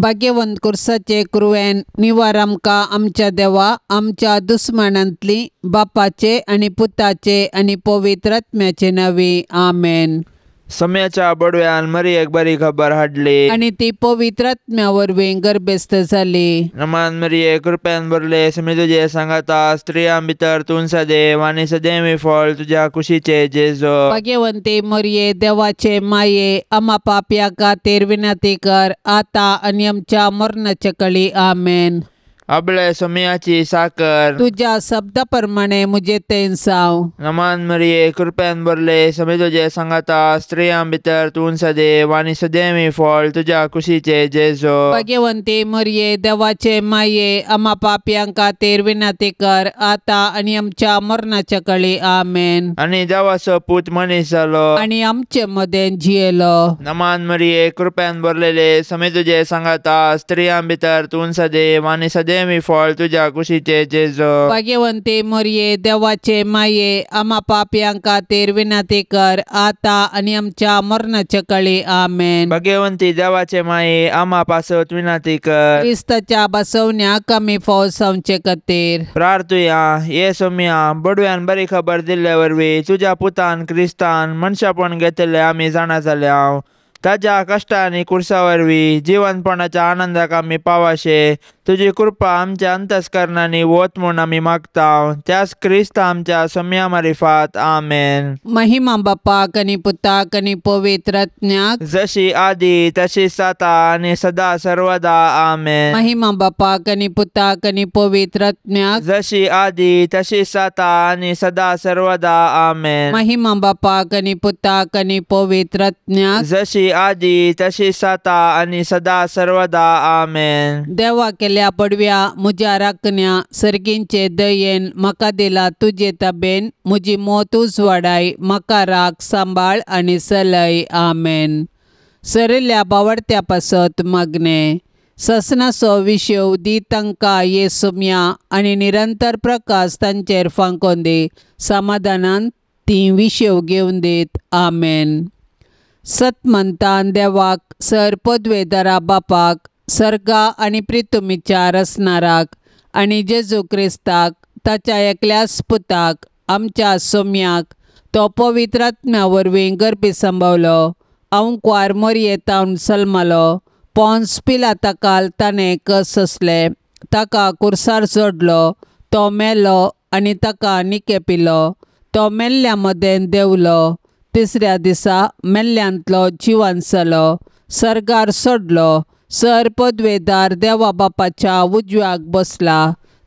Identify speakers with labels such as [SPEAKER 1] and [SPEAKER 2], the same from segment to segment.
[SPEAKER 1] भाग्यवंत कुर्साचे कुरवेन निवार आमकां आमच्या देवा आमच्या दुस्मनांतली बापाचे आणि पुताचे आणि पवित्र आत्म्याचे नावी आमेन।
[SPEAKER 2] सम्याच्या बडव्यान मरियेक बरी खबर हाडली
[SPEAKER 1] आणि ती पवित्र आत्म्यावरवीं गर्भस्थ जाली।
[SPEAKER 2] नमान मरिये कृपेन भरले समी तुझे सांगाता स्त्रियां भितर तूं सदैव आणि सदैवी फळ तुझ्या कुशीचे जेजो।
[SPEAKER 1] भाग्यवंते मरिये देवाचे माये आम्हा पाप्या खातीर विनंती कर आता आणि आमच्या मरणाच्या काळी आमेन।
[SPEAKER 2] अबळे सम्याची साकर
[SPEAKER 1] तुझ्या शब्दाप्रमाणे मुझे तेन साव।
[SPEAKER 2] नमान मरिये कृपेन भरले समी तुझे सांगाता स्त्रियां भितर तूं सदैव आणि सदैवी फळ तुझ्या कुशीचे जेजो।
[SPEAKER 1] भाग्यवंते मरिये देवाचे माये आम्हा पाप्यां खातीर विनंती कर आता आणि आमच्या मरणाच्या काळी आमेन।
[SPEAKER 2] आणि देवाचो पूत मनीस जालो
[SPEAKER 1] आणि आमचे मदें जियेलो।
[SPEAKER 2] नमान मरिये कृपेन भरलेले समी तुझे सांगाता स्त्रियां भितर तूं सदैव आणि सदैवी फळ तुझ्या कुशीचे जेजो।
[SPEAKER 1] भाग्यवंते मरिये देवाचे माये आम्हा पाप्यां खातीर विनंती कर आता आणि आमच्या मरणाच्या काळी आमेन।
[SPEAKER 2] भाग्यवंती देवाचे माये आम्हा पासत विनंती कर
[SPEAKER 1] क्रिस्ताच्या बसवण्याक आमी फावो जावचे खातीर
[SPEAKER 2] प्रार्थुया। ये सोम्या बडव्यान बरी खबर दिल्ले वरवीं तुझ्या पुतान क्रिस्तान मनशापण घेतले आमी जाणा जाल्या ताज्या कष्ट आनी कुर्सा वरवीं जिवंतपणाच्या आनंदाक आमी पावाशे तुजी कृपा आमच्या अंतस्करणांनी वत म्हूण आमी मागता त्याच क्रिस्त आमच्या सोम्या मारिफात आमेन।
[SPEAKER 1] महिमा बापाक आनी पुताक आनी पवित्र आत्म्याक
[SPEAKER 2] जशी आदी तशीच आता आणि सदा सर्वदा आमेन।
[SPEAKER 1] महिमा बापाक आनी पुताक आनी पवित्र आत्म्याक
[SPEAKER 2] जशी आदी तशीच आता आणि सदा सर्वदा आमेन।
[SPEAKER 1] महिमा बापाक आनी पुताक आनी पवित्र आत्म्याक
[SPEAKER 2] जशी आदी तशीच आता आणि सदा सर्वदा आमेन।
[SPEAKER 1] देवा केल्या पडव्या मुझ्या राखण्या सर्गींचे दयेन म्हाका दिला तुजे ताबेन मुजी मोत उजवाडाय म्हाका राख सांबाळ आनी सलय आमेन। सरिल्ल्या बावडत्या पासत मागणे ससनाचो विशेव दी तांकां ये सोम्या आनी निरंतर प्रकाश तांचेर फांकोन दी समाधानान ती विशेव घेवन दीत आमेन। सतमंतान देवाक सर पदवेदारा बापाक सर्गा आनी प्रितुमीच्या रसनाराक आनी जेजू क्रिस्ताक ताच्या एकल्याच पुताक आमच्या सोम्याक तो पवित्र आत्म्या वरवीं गर्भी संभवलो अंकुआर मरियेतावन सल्मलो पोन्स पिलाताकाल ताणें कस असले ताका कुर्सार जोडलो तो मेलो आनी ताका निकेपिलो तो मेल्ल्या मदें देंवलो तिसऱ्या दिसा मेल्ल्यांतलो जिवंत जालो सर्गार सोडलो सर पदवेदार देवा बापाच्या उजव्याक बसला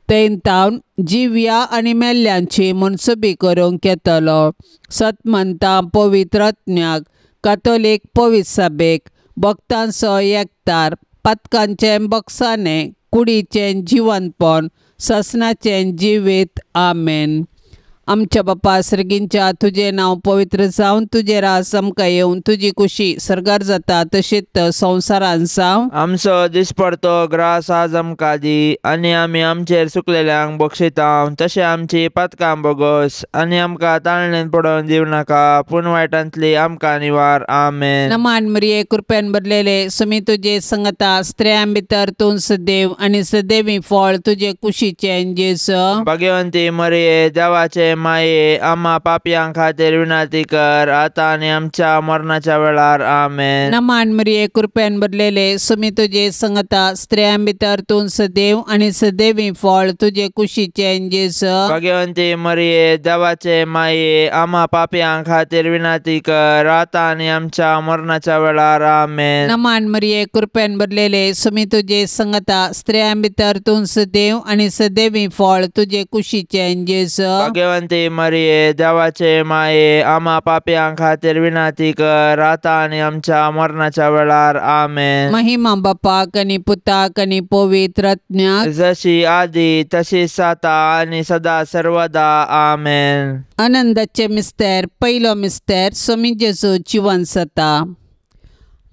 [SPEAKER 1] थंय तावन जिव्या आनी मेल्ल्यांची मनसुबी करूंक येतलो। सतमंतां पवित्र आत्म्याक कातोलीक पवित्र सभेक भक्तांचो एकठार पातकांचें बक्षाने कुडीचें जिवंतपण ससनाचें जिवीत आमेन। आमच्या बापा सर्गींच्या तुझे नांव पवित्र जावन तुझे रास आमकां येवन तुजी कुशी सर्गार जाता तशीच संवसारान जावं।
[SPEAKER 2] आमचो दिसपडतो ग्रास आज आमकां दी आनी आमी आमचेर चुकलेल्यांक बक्षिता तशें आमची पातकां बोगोस आनी आमकां ताळणेन पडोवन दिवं नाका पूण वायटांतली आमकां निवार आमेन।
[SPEAKER 1] नमान मरिये कृपेन भरलेले समी तुजे संगता स्त्रियां भितर तूं सदैव आनी सदैवी फळ तुजे कुशीचें जेजू।
[SPEAKER 2] भाग्यवंती मरिये देवाचे माये आम्हा पाप्यां खातीर विनंती कर आता आणि आमच्या मरणाच्या वेळार आमेन।
[SPEAKER 1] नमान मरिये कृपेन भरलेले समी तुजे संगता स्त्रियां भितर तूं सदैव आनी सदैवी फळ तुजे कुशीचें जेजू।
[SPEAKER 2] भाग्यवंती मरिये देवाचे माये आम्हा पाप्यां खातीर विनंती कर आता आणि आमच्या मरणाच्या वेळार आमेन।
[SPEAKER 1] नमान मरिये कृपेन भरलेले समी तुजे संगता स्त्रियां भितर तूं सदैव आनी सदैवी फळ तुजे कुशीचें जेजू।
[SPEAKER 2] मरिये देवाचे माये आम्हा पाप्यां खातीर विनंती कर आता आणि आमच्या मरणाच्या वेळार आमेन।
[SPEAKER 1] महिमा बापाक आनी पुताक आनी पवित्र आत्म्याक
[SPEAKER 2] जशी आदी तशीच आता आणि सदा सर्वदा आमेन।
[SPEAKER 1] आनंदाचे मिस्तेर पयलो मिस्तेर समी जेजू जिवंत जाता।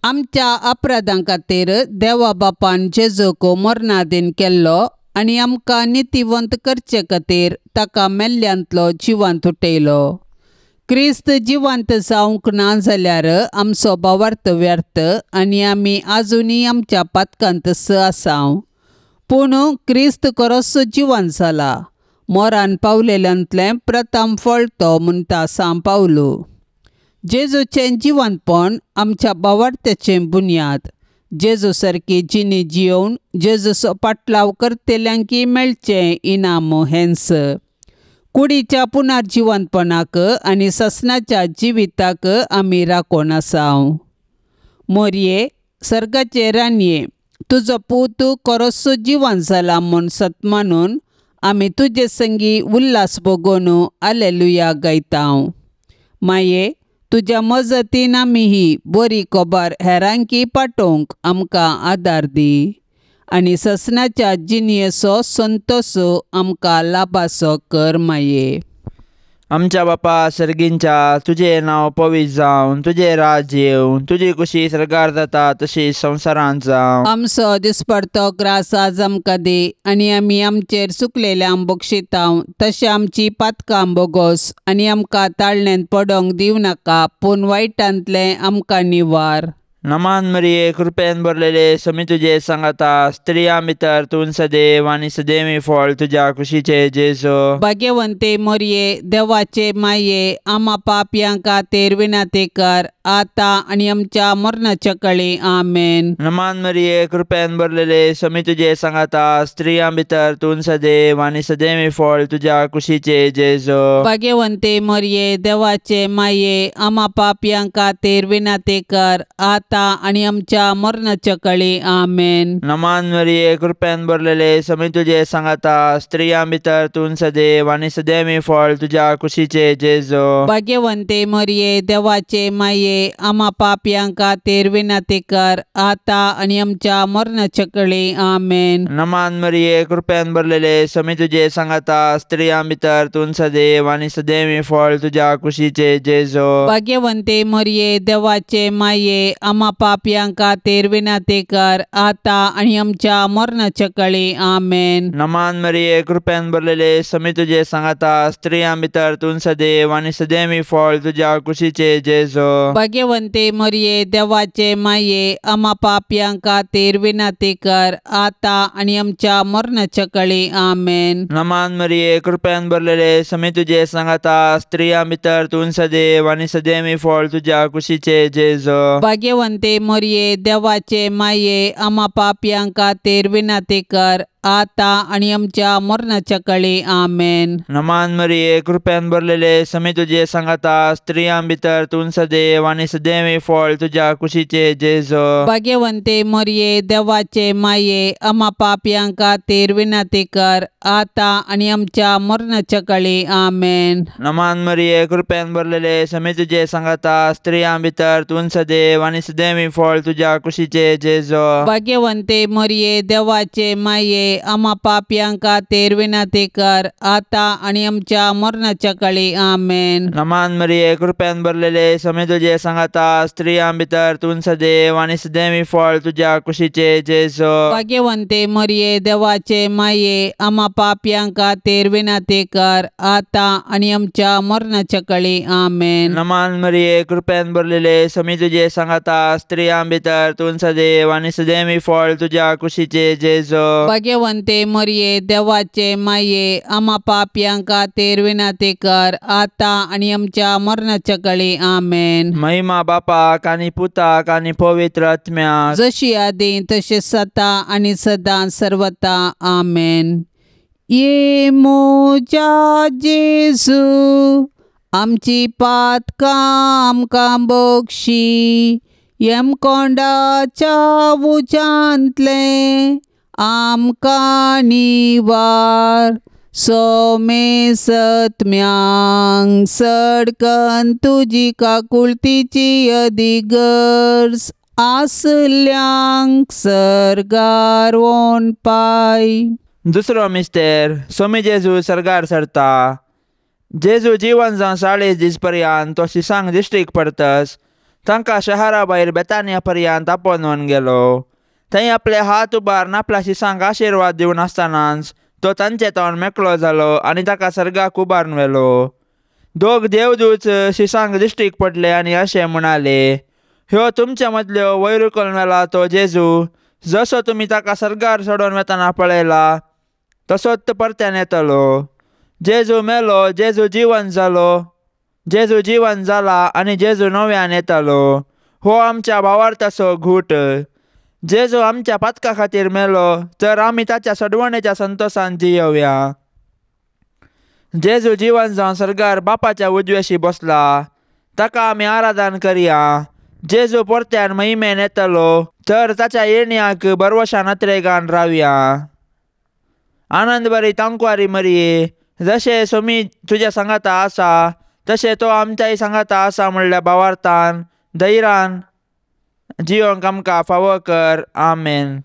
[SPEAKER 1] आमच्या अपराधां खातीर देवा बापान जेजूक मरणाधीन केल्लो आनी आमकां नितीवंत करचे खातीर ताका मेल्ल्यांतलो जिवंत उठयलो। क्रिस्त जिवंत जावंक ना जाल्यार आमचो भावार्थ व्यर्थ आनी आमी आजुनी आमच्या पातकांत आसाव. पूण क्रिस्त खरोच जिवंत जाला. मोरान पावलेल्यांतलें प्रथम फळ तो म्हणटा सांव पावलो. जेजूचें जिवंतपण आमच्या भावार्थ्याचें बुन्याद. जेजू सारकी जिणी जियोवन जेजूचो पाटलाव करतेल्यांकी मेळचें इनाम हेंच. कुडीच्या पुनर्जिवंतपणाक आनी ससनाच्या जिविताक आमी राखोन आसाव. मोरये, सर्गाचे रानये, तुजो पूत खरोच जिवंत जाला म्हूण सत मानून आमी तुजे संगी उल्हास भोगोवन हालेलुया गायताव. माये, तुज्या मजतीन आमी ही बरी खबर हेरांकी पाठोवंक आमकां आदार दी. आनी ससनाच्या जिणयेचो संतोश आमकां लाभासो कर माये.
[SPEAKER 2] आमच्या बापा सर्गींच्या, तुझे नांव पवित्र जावन तुझे राज येवन तुजी कुशी सरकार जाता तशी संवसारांत जावं.
[SPEAKER 1] आमचो दिसपडतो ग्रास आज आमकां दे आनी आमी आमचेर चुकलेल्यांक बक्षिताव तशें आमची पातकां बोगोस आनी आमकां ताळण्यांत पडोंक दिवं नाका पूण वायटांतलें आमकां निवार.
[SPEAKER 2] नमान मरिये, कृपेन भरलेले समी तुजे सांगाता, स्त्रियां भितर तूं सदैव आनी सदैवी फळ तुज्या कुशीचे जेजू.
[SPEAKER 1] भाग्यवंते मोरये, देवाचे माये, आम्हा पापयांक खातीर विनंती कर आता आनी आमच्या मरणाच्या काळी आमेन.
[SPEAKER 2] नमान मरिये, कृपेन भरलेले समी तुजे सांगाता, स्त्रियां भितर तूं सदैव आनी सदैवी फळ तुज्या कुशीचे जेजू.
[SPEAKER 1] भाग्यवंते मोरये, देवाचे माये, आम्हा पापयांक खातीर विनंती कर आता आणि आमच्या मरणाच्या काळी आमेन.
[SPEAKER 2] नमान मरिये, कृपेन भरलेले समी तुजे सांगाता, स्त्रियां भितर तूं सदैव आनी सदैवी फळ तुज्या कुशीचे जेजू.
[SPEAKER 1] भाग्यवंते मोरये, देवाचे माये, आम्हा पापयांक खातीर विनंती कर आता आणि आमच्या मरणाच्या काळी आमेन.
[SPEAKER 2] नमान मरिये, कृपेन भरलेले समी तुजे सांगाता, स्त्रियां भितर तूं सदैव आनी सदैवी फळ तुज्या कुशीचे जेजू.
[SPEAKER 1] भाग्यवंते मोरये, देवाचे माये, आम्हा पापयांक खातीर विनंती कर आता आणि आमच्या मरणाच्या काळी आमेन.
[SPEAKER 2] नमान मरिये, कृपेन भरलेले समी तुजे सांगाता, स्त्रियां भितर तूं सदैव आनी सदैवी फळ तुज्या कुशीचे जेजू.
[SPEAKER 1] भाग्यवंते मोरये, देवाचे माये, आम्हा पापयांक खातीर विनंती कर आता आणि आमच्या मरणाच्या काळी आमेन.
[SPEAKER 2] नमान मरिये, कृपेन भरलेले समी तुजे सांगाता, स्त्रियां भितर तूं सदैव आनी सदैवी फळ तुज्या कुशीचे जेजू.
[SPEAKER 1] भाग्यवंते मोरये, देवाचे माये, आम्हा पापयांक खातीर विनंती कर आता आणि आमच्या मरणाच्या काळी आमेन.
[SPEAKER 2] नमान मरिये, कृपेन भरलेले समी तुजे सांगाता, स्त्रियां भितर तूं सदैव आनी सदैवी फळ तुज्या कुशीचे जेजू.
[SPEAKER 1] भाग्यवंते मोरये, देवाचे माये, आम्हा पापयांक खातीर विनंती कर आता आणि आमच्या मरणाच्या काळी आमेन.
[SPEAKER 2] नमान मरिये, कृपेन भरलेले समी तुजे सांगाता, स्त्रियां भितर तूं सदैव आनी सदैवी फळ तुज्या कुशीचे जेजू.
[SPEAKER 1] भाग्यवंते मोरये, देवाचे माये, आम्हा पापयांक खातीर विनंती कर आता आणि आमच्या मरणाच्या काळी आमेन.
[SPEAKER 2] नमान मरिये, कृपेन भरलेले समी तुजे सांगाता, स्त्रियां भितर तूं सदैव आनी सदैवी फळ तुज्या कुशीचे जेजू.
[SPEAKER 1] भाग्यवंते मोरये, देवाचे माये, आम्हा पापयांक खातीर विनंती कर आता आणि आमच्या मरणाच्या काळी आमेन.
[SPEAKER 2] नमान मरिये, कृपेन भरलेले समी तुजे सांगाता, स्त्रियां भितर तूं सदैव आनी सदैवी फळ तुज्या कुशीचे जेजू.
[SPEAKER 1] भाग्यवंते मोरये, देवाचे माये, आम्हा पापयांक खातीर विनंती कर आता आणि आमच्या मरणाच्या काळी आमेन.
[SPEAKER 2] महिमा बापाक आनी पुताक आनी पवित्र आत्म्याक,
[SPEAKER 1] जशी आदी तशी सता आणि सदां सर्वता आमेन. ये मोजा जेजू, आमची पातकां आमकां बक्षी, येम कोंडाच्या उजांतले आमकां निवार. सोमे सत्म्यांक सडकन तुजी काकुळतीची अधिगर्ज, आसल्यांक सर्गार वोन पाय.
[SPEAKER 2] दुसरो मिस्तेर, सोमी जेजू सर्गार सरता. जेजू जिवन जावन 40 दीस पर्यंत तो शिसांग दिश्टीक परतस तांकां शहरा भायर बेतानिया पर्यंत आपोवन व्हरून गेलो. थंय आपले हात उबारून आपल्या शिसांक आशिर्वाद दिवन आसतनाच तो तांचे तोंड मेकळो जालो आनी ताका सर्गाक उबारून व्हेलो. दोग देवदूत शिसांक दिश्टीक पडले आनी अशें म्हणाले, ह्यो तुमच्या मदल्यो वयर करून मेला तो जेजू, जसो तुमी ताका सर्गार सोडून वेताना पळयला तसोच तो परत्यान येतलो. जेजू मेलो, जेजू जिवंत जाला आनी जेजू नव्यान येतलो. हो आमच्या भावार्थाचो घूट. जेजू आमच्या पातका खातीर मेलो तर आमी ताच्या सडवणेच्या संतोशान जियोवया. जेजू जिवंत जावन सर्गार बापाच्या उजव्याशी बसला, ताका आमी आराधन करया. जेजू परत्यान महिमेन येतलो तर ताच्या येणयाक बरवशान नत्रेगान रावया. आनंद बरी तांकवारी मरये, जशे सोमी तुज्या सांगाता आसा तशें तो आमच्याय सांगाता आसा म्हणल्या भावार्थान धैर्यान जियोंक आमकां फावो कर. आमेन.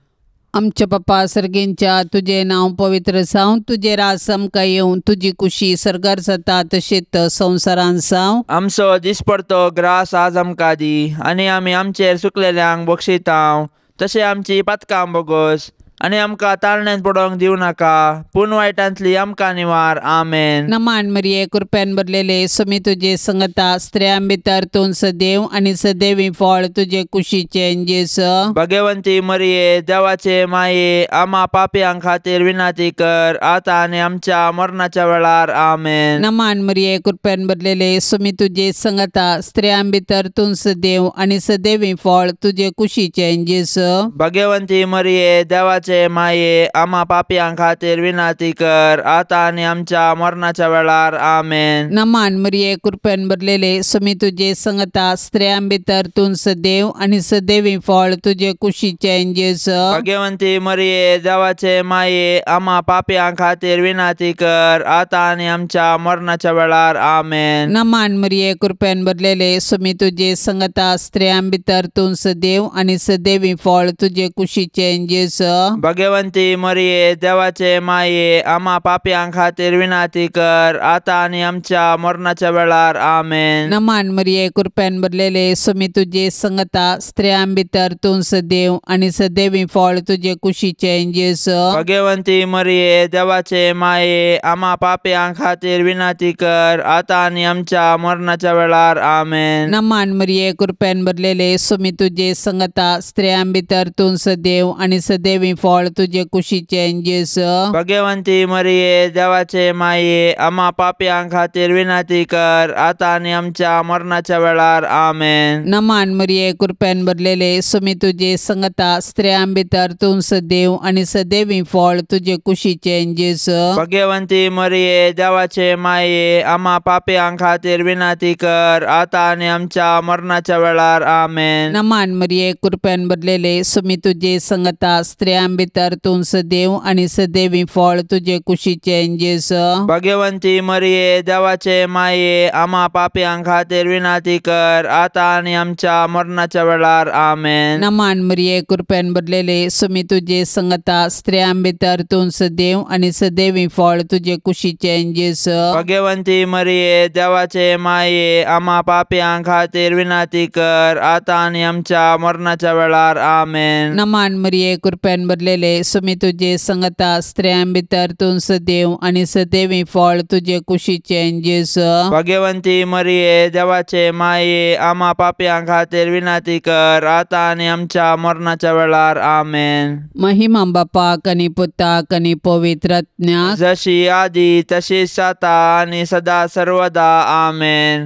[SPEAKER 1] आमच्या पप्पा सर्गेंच्या, तुझे नाव पवित्र जावं, तुझे रास आमकां येवं, तुजी कुशी सर्गार जाता तशेंच संवसारान जावं.
[SPEAKER 2] आमचो दिसपडतो ग्रास आज आमकां दी, आनी आमी आमचेर चुकलेल्यांक बक्षितांव तशें आमची पातकां बोगोस, आनी आमकां ताळण्यांत पडोवंक दिवं नाका, पूण वायटांतली आमकां निवार. आमेन.
[SPEAKER 1] नमान मरिये, कृपेन भरलेले समी तुझे संगता, स्त्रियां भितर तूं सदैव आनी सदैवी फळ तुझे कुशीचे जेस.
[SPEAKER 2] भगवंती मरिये, देवाचे माये, आम्हा पापयांक खातीर विनाती कर, आतां आनी आमच्या मरणाच्या वेळार. आमेन.
[SPEAKER 1] नमान मरिये, कृपेन भरलेले समी तुझे संगता, स्त्रियां भितर तूं सदैव आनी सदैवी फळ तुझे कुशीचे जेस.
[SPEAKER 2] भगवंती मरिये, देवाचे माये, आम्हा पापयांक खातीर विनाती कर, आतां आनी आमच्या मरणाच्या वेळार. आमेन.
[SPEAKER 1] नमान मरिये, कृपेन भरलेले समी तुझे संगता, स्त्रियां भितर तूं सदैव आनी सदैवी फळ तुझे कुशीचे जेस.
[SPEAKER 2] भगवंती मरिये, देवाचे माये, आम्हा पापयांक खातीर विनाती कर, आतां आनी आमच्या मरणाच्या वेळार. आमेन.
[SPEAKER 1] नमान मरिये, कृपेन भरलेले समी तुझे संगता, स्त्रियां भितर तूं सदैव आनी सदैवी फळ तुझे कुशीचे जेस.
[SPEAKER 2] भगवंती मरिये, देवाचे माये, आम्हा पापयांक खातीर विनाती कर, आतां आनी आमच्या मरणाच्या वेळार. आमेन.
[SPEAKER 1] नमान मरिये, कृपेन भरलेले समी तुझे संगता, स्त्रियां भितर तूं सदैव आनी सदैवी फळ तुझे कुशीचे जेस.
[SPEAKER 2] भगवंती मरिये, देवाचे माये, आम्हा पापयांक खातीर विनाती कर, आतां आनी आमच्या मरणाच्या वेळार. आमेन.
[SPEAKER 1] नमान मरिये, कृपेन भरलेले समी तुझे संगता, स्त्रियां भितर तूं सदैव आनी सदैवी फळ तुझे कुशीचे जेस.
[SPEAKER 2] भगवंती मरिये, देवाचे माये, आम्हा पापयांक खातीर विनाती कर, आतां आनी आमच्या मरणाच्या वेळार. आमेन.
[SPEAKER 1] नमान मरिये, कृपेन भरलेले समी तुझे संगता, स्त्रियां भितर तूं सदैव आनी सदैवी फळ तुझे कुशीचे जेस.
[SPEAKER 2] भगवंती मरिये, देवाचे माये, आम्हा पापयांक खातीर विनाती कर, आतां आनी आमच्या मरणाच्या वेळार. आमेन.
[SPEAKER 1] नमान मरिये, कृपेन भरलेले समी तुझे संगता, स्त्रियां भितर तूं सदैव आनी सदैवी फळ तुझे कुशीचे जेस.
[SPEAKER 2] भगवंती मरिये, देवाचे माये, आम्हा पापयांक खातीर विनाती कर, आतां आनी आमच्या मरणाच्या वेळार. आमेन.
[SPEAKER 1] नमान मरिये, कृपेन भरलेले समी तुझे संगता, स्त्रियां भितर तूं सदैव आनी सदैवी फळ तुझे कुशीचे जेस.
[SPEAKER 2] भगवंती मरिये, देवाचे माये, आम्हा पापयांक खातीर विनाती कर, आतां आनी आमच्या मरणाच्या वेळार. आमेन.
[SPEAKER 1] नमान मरिये, कृपेन भरलेले समी तुझे संगता, स्त्रियां भितर तूं सदैव आनी सदैवी फळ तुझे कुशीचे जेस.
[SPEAKER 2] भगवंती मरिये, देवाचे माये, आम्हा पापयांक खातीर विनाती कर, आतां आनी आमच्या मरणाच्या वेळार. आमेन.
[SPEAKER 1] महिमा बापाक आनी पुताक आनी पवित्र आत्म्याक,
[SPEAKER 2] जशी आदी तशीच आता आनी सदा सर्वदा. आमेन.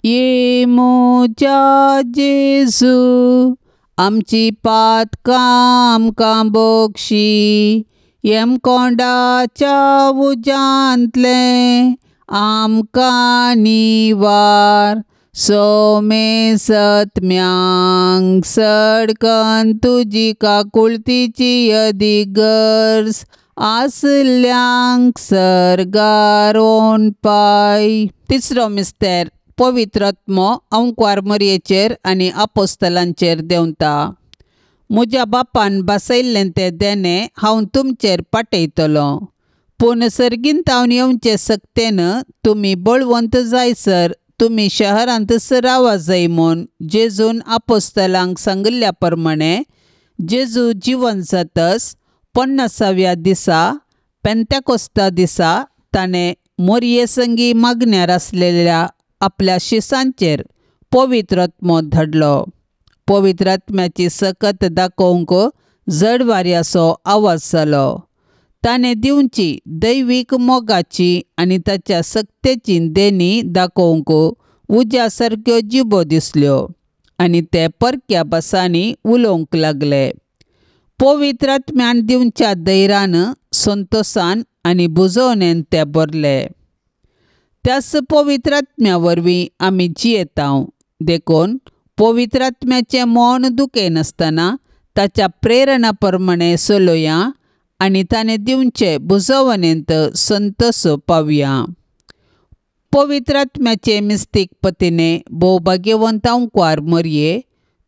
[SPEAKER 1] ये मोच्या जेजू, आमची पातकां आमकां बोगशी, येमकोंडाच्या उजांतले आमकां निवार. सोमे सत्म्यांक सडकन तुजी काकुळतीची अदीक गरज, आसल्यांक सर्गारोन पाय. तिसरो मिस्तेर, पवित्र आत्मो अंकवार मरयेचेर आनी आपोस्तलांचेर देंवता. म्हज्या बापान बसयल्लें तें देणें हांव तुमचेर पाटयतलो, पूण सर्गींतावन येवचे सक्तेन तुमी बळवंत जायसर तुमी शहरांत रावा जाय म्हूण जेजून आपोस्तलांक सांगिल्ल्या प्रमाणे जेजू जिवंत जातस 50व्या दिसा पेंतेकोस्ता दिसा ताणें मोरये संगी मागण्यार आसलेल्या आपल्या शिसांचेर पवित्र आत्मो धाडलो. पवित्र आत्म्याची सकत दाखोवंक जड वाऱ्याचो आवाज जालो. ताणें दिवची दैवीक मोगाची आनी ताच्या सक्तेची देणी दाखोवंक उज्या सारक्यो जिबो दिसल्यो आनी ते परक्या भासांनी उलोवंक लागले. पवित्र आत्म्यान दिवच्या धैर्यान, संतोषान आनी बुजवणेन ते भरले. त्याच पवित्र आत्म्या वरवीं आमी जियेतांव. देखून पवित्र आत्म्याचें मौन दुखे नासतना ताच्या प्रेरणा प्रमाणे चलोया आनी ताणें दिवचे बुजवणेंत संतोष पावया. पवित्र आत्म्याचे मिस्तीक पतीने भोवभाग्यवंतांकार मरये,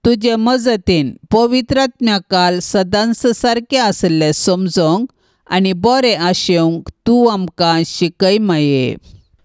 [SPEAKER 1] तुजे मजतीन पवित्र आत्म्या काल सदांच सारकें आसले समजोवंक आनी बरें आशेवंक तूं आमकां शिकय माये.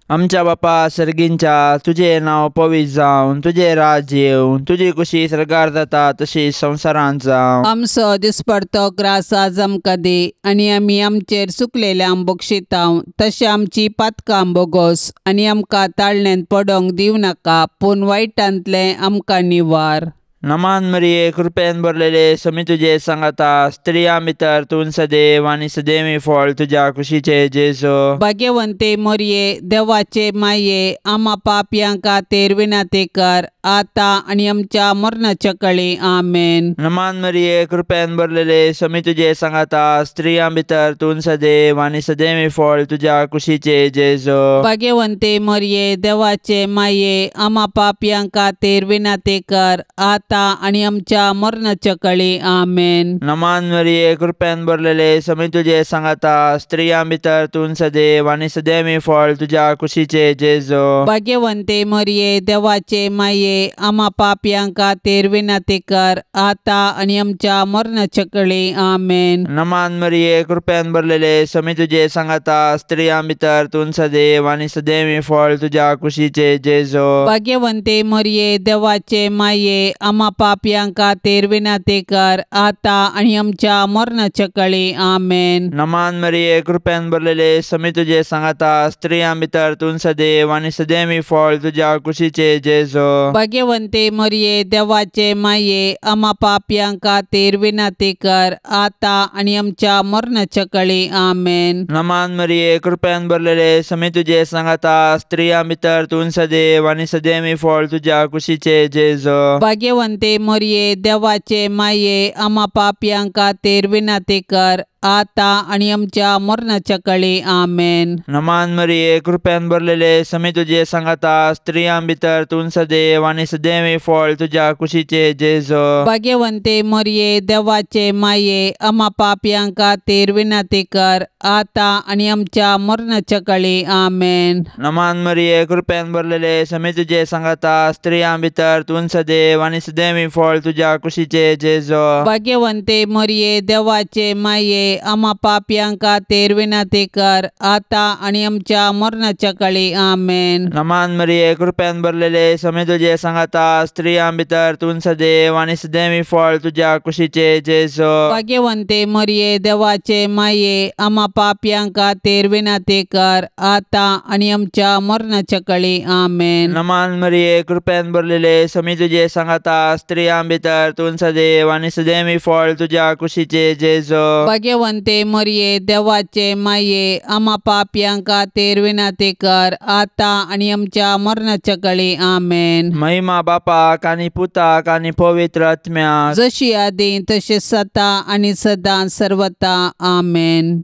[SPEAKER 2] आमच्या बापा सर्गींच्या, तुझे नांव पवित्र जावन, तुझे राज येवं, तुजी कुशी सरकार जाता तशी संवसारांत जावं.
[SPEAKER 1] आमचो दिसपडतो ग्रास आज आमकां दी आनी आमी आमचेर चुकलेल्यांक बक्षितांव. तशें आमची पातकां बोगोस आनी आमकां ताळणेंत पडोवंक दिवं नाका, पूण वायटांतलें आमकां निवार.
[SPEAKER 2] नमान मरिये, कृपेन भरलेले समी तुजे सांगाता, स्त्रियां भितर तूं सदैव आनी सदैवी फळ तुज्या कुशीचे जेजो.
[SPEAKER 1] भाग्यवंते मरिये, देवाचे माये, आम्हा पापयां खातीर विनंती कर, आता आनी आमच्या मरणाच्या काळी आमेन.
[SPEAKER 2] नमान मरिये, कृपेन भरलेले समी तुजे सांगाता, स्त्रियां भितर तूं सदैव आनी सदैवी फळ तुज्या कुशीचे जेजो.
[SPEAKER 1] भाग्यवंते मरिये, देवाचे माये, आम्हा पापयां खातीर विनंती कर, आता आणि आमच्या मरणाच्या काळी आमेन.
[SPEAKER 2] नमान मरिये, कृपेन भरलेले समी तुजे सांगाता, स्त्रियां भितर तूं सदैव आनी सदैवी फळ तुज्या कुशीचे जेजो.
[SPEAKER 1] भाग्यवंते मरिये, देवाचे माये, आम्हा पापयां खातीर विनंती कर, आता आणि आमच्या मरणाच्या काळी आमेन.
[SPEAKER 2] नमान मरिये, कृपेन भरलेले समी तुजे सांगाता, स्त्रियां भितर तूं सदैव आनी सदैवी फळ तुज्या कुशीचे जेजो.
[SPEAKER 1] भाग्यवंते मरिये, देवाचे माये, आम्हा पापयां खातीर विनंती कर, आता आणि आमच्या मरणाच्या काळी आमेन.
[SPEAKER 2] नमान मरिये, कृपेन भरलेले समी तुजे सांगाता, स्त्रियां भितर तूं सदैव आनी सदैवी फळ तुज्या कुशीचे जेजो.
[SPEAKER 1] भाग्यवंते मरिये, देवाचे माये, आम्हा पापयां खातीर विनंती कर, आता आणि आमच्या मरणाच्या काळी आमेन.
[SPEAKER 2] नमान मरिये, कृपेन भरलेले समी तुजे सांगाता, स्त्रियां भितर तूं सदैव आनी सदैवी फळ तुज्या कुशीचे जेजो.
[SPEAKER 1] भाग्यवंते मरिये, देवाचे माये, आम्हा पापयां खातीर विनंती कर, आता आणि आमच्या मरणाच्या काळी आमेन.
[SPEAKER 2] नमान मरिये, कृपेन भरलेले समी तुजे सांगाता, स्त्रियां भितर तूं सदैव आनी सदैवी फळ तुज्या कुशीचे जेजो.
[SPEAKER 1] भाग्यवंते मरिये, देवाचे माये, आम्हा पापयां खातीर विनंती कर, आता आणि आमच्या मरणाच्या काळी आमेन.
[SPEAKER 2] नमान मरिये, कृपेन भरलेले समी तुजे सांगाता, स्त्रियां भितर तूं सदैव आनी सदैवी फळ तुज्या कुशीचे जेजो.
[SPEAKER 1] भाग्यवंते मरिये, देवाचे माये, आम्हा पापयां खातीर विनंती कर, आता आणि आमच्या मरणाच्या काळी आमेन.
[SPEAKER 2] नमान मरिये, कृपेन भरलेले समी तुजे सांगाता, स्त्रियां भितर तूं सदैव आनी सदैवी फळ तुज्या कुशीचे जेजो.
[SPEAKER 1] भाग्यवंते मरिये, देवाचे माये, आम्हा पापयां खातीर विनंती कर, आता आणि आमच्या मरणाच्या काळी आमेन.
[SPEAKER 2] नमान मरिये, कृपेन भरलेले समी तुजे सांगाता, स्त्रियां भितर तूं सदैव आनी सदैवी फळ तुज्या कुशीचे जेजो.
[SPEAKER 1] भाग्यवंते मरिये, देवाचे माये, आम्हा पापयां खातीर विनंती कर, आता आणि आमच्या मरणाच्या काळी आमेन.
[SPEAKER 2] महिमा बापाक आनी पुताक आनी पवित्र आत्म्याक,
[SPEAKER 1] जशी आदी तशी सता आणि सदां सर्वता आमेन.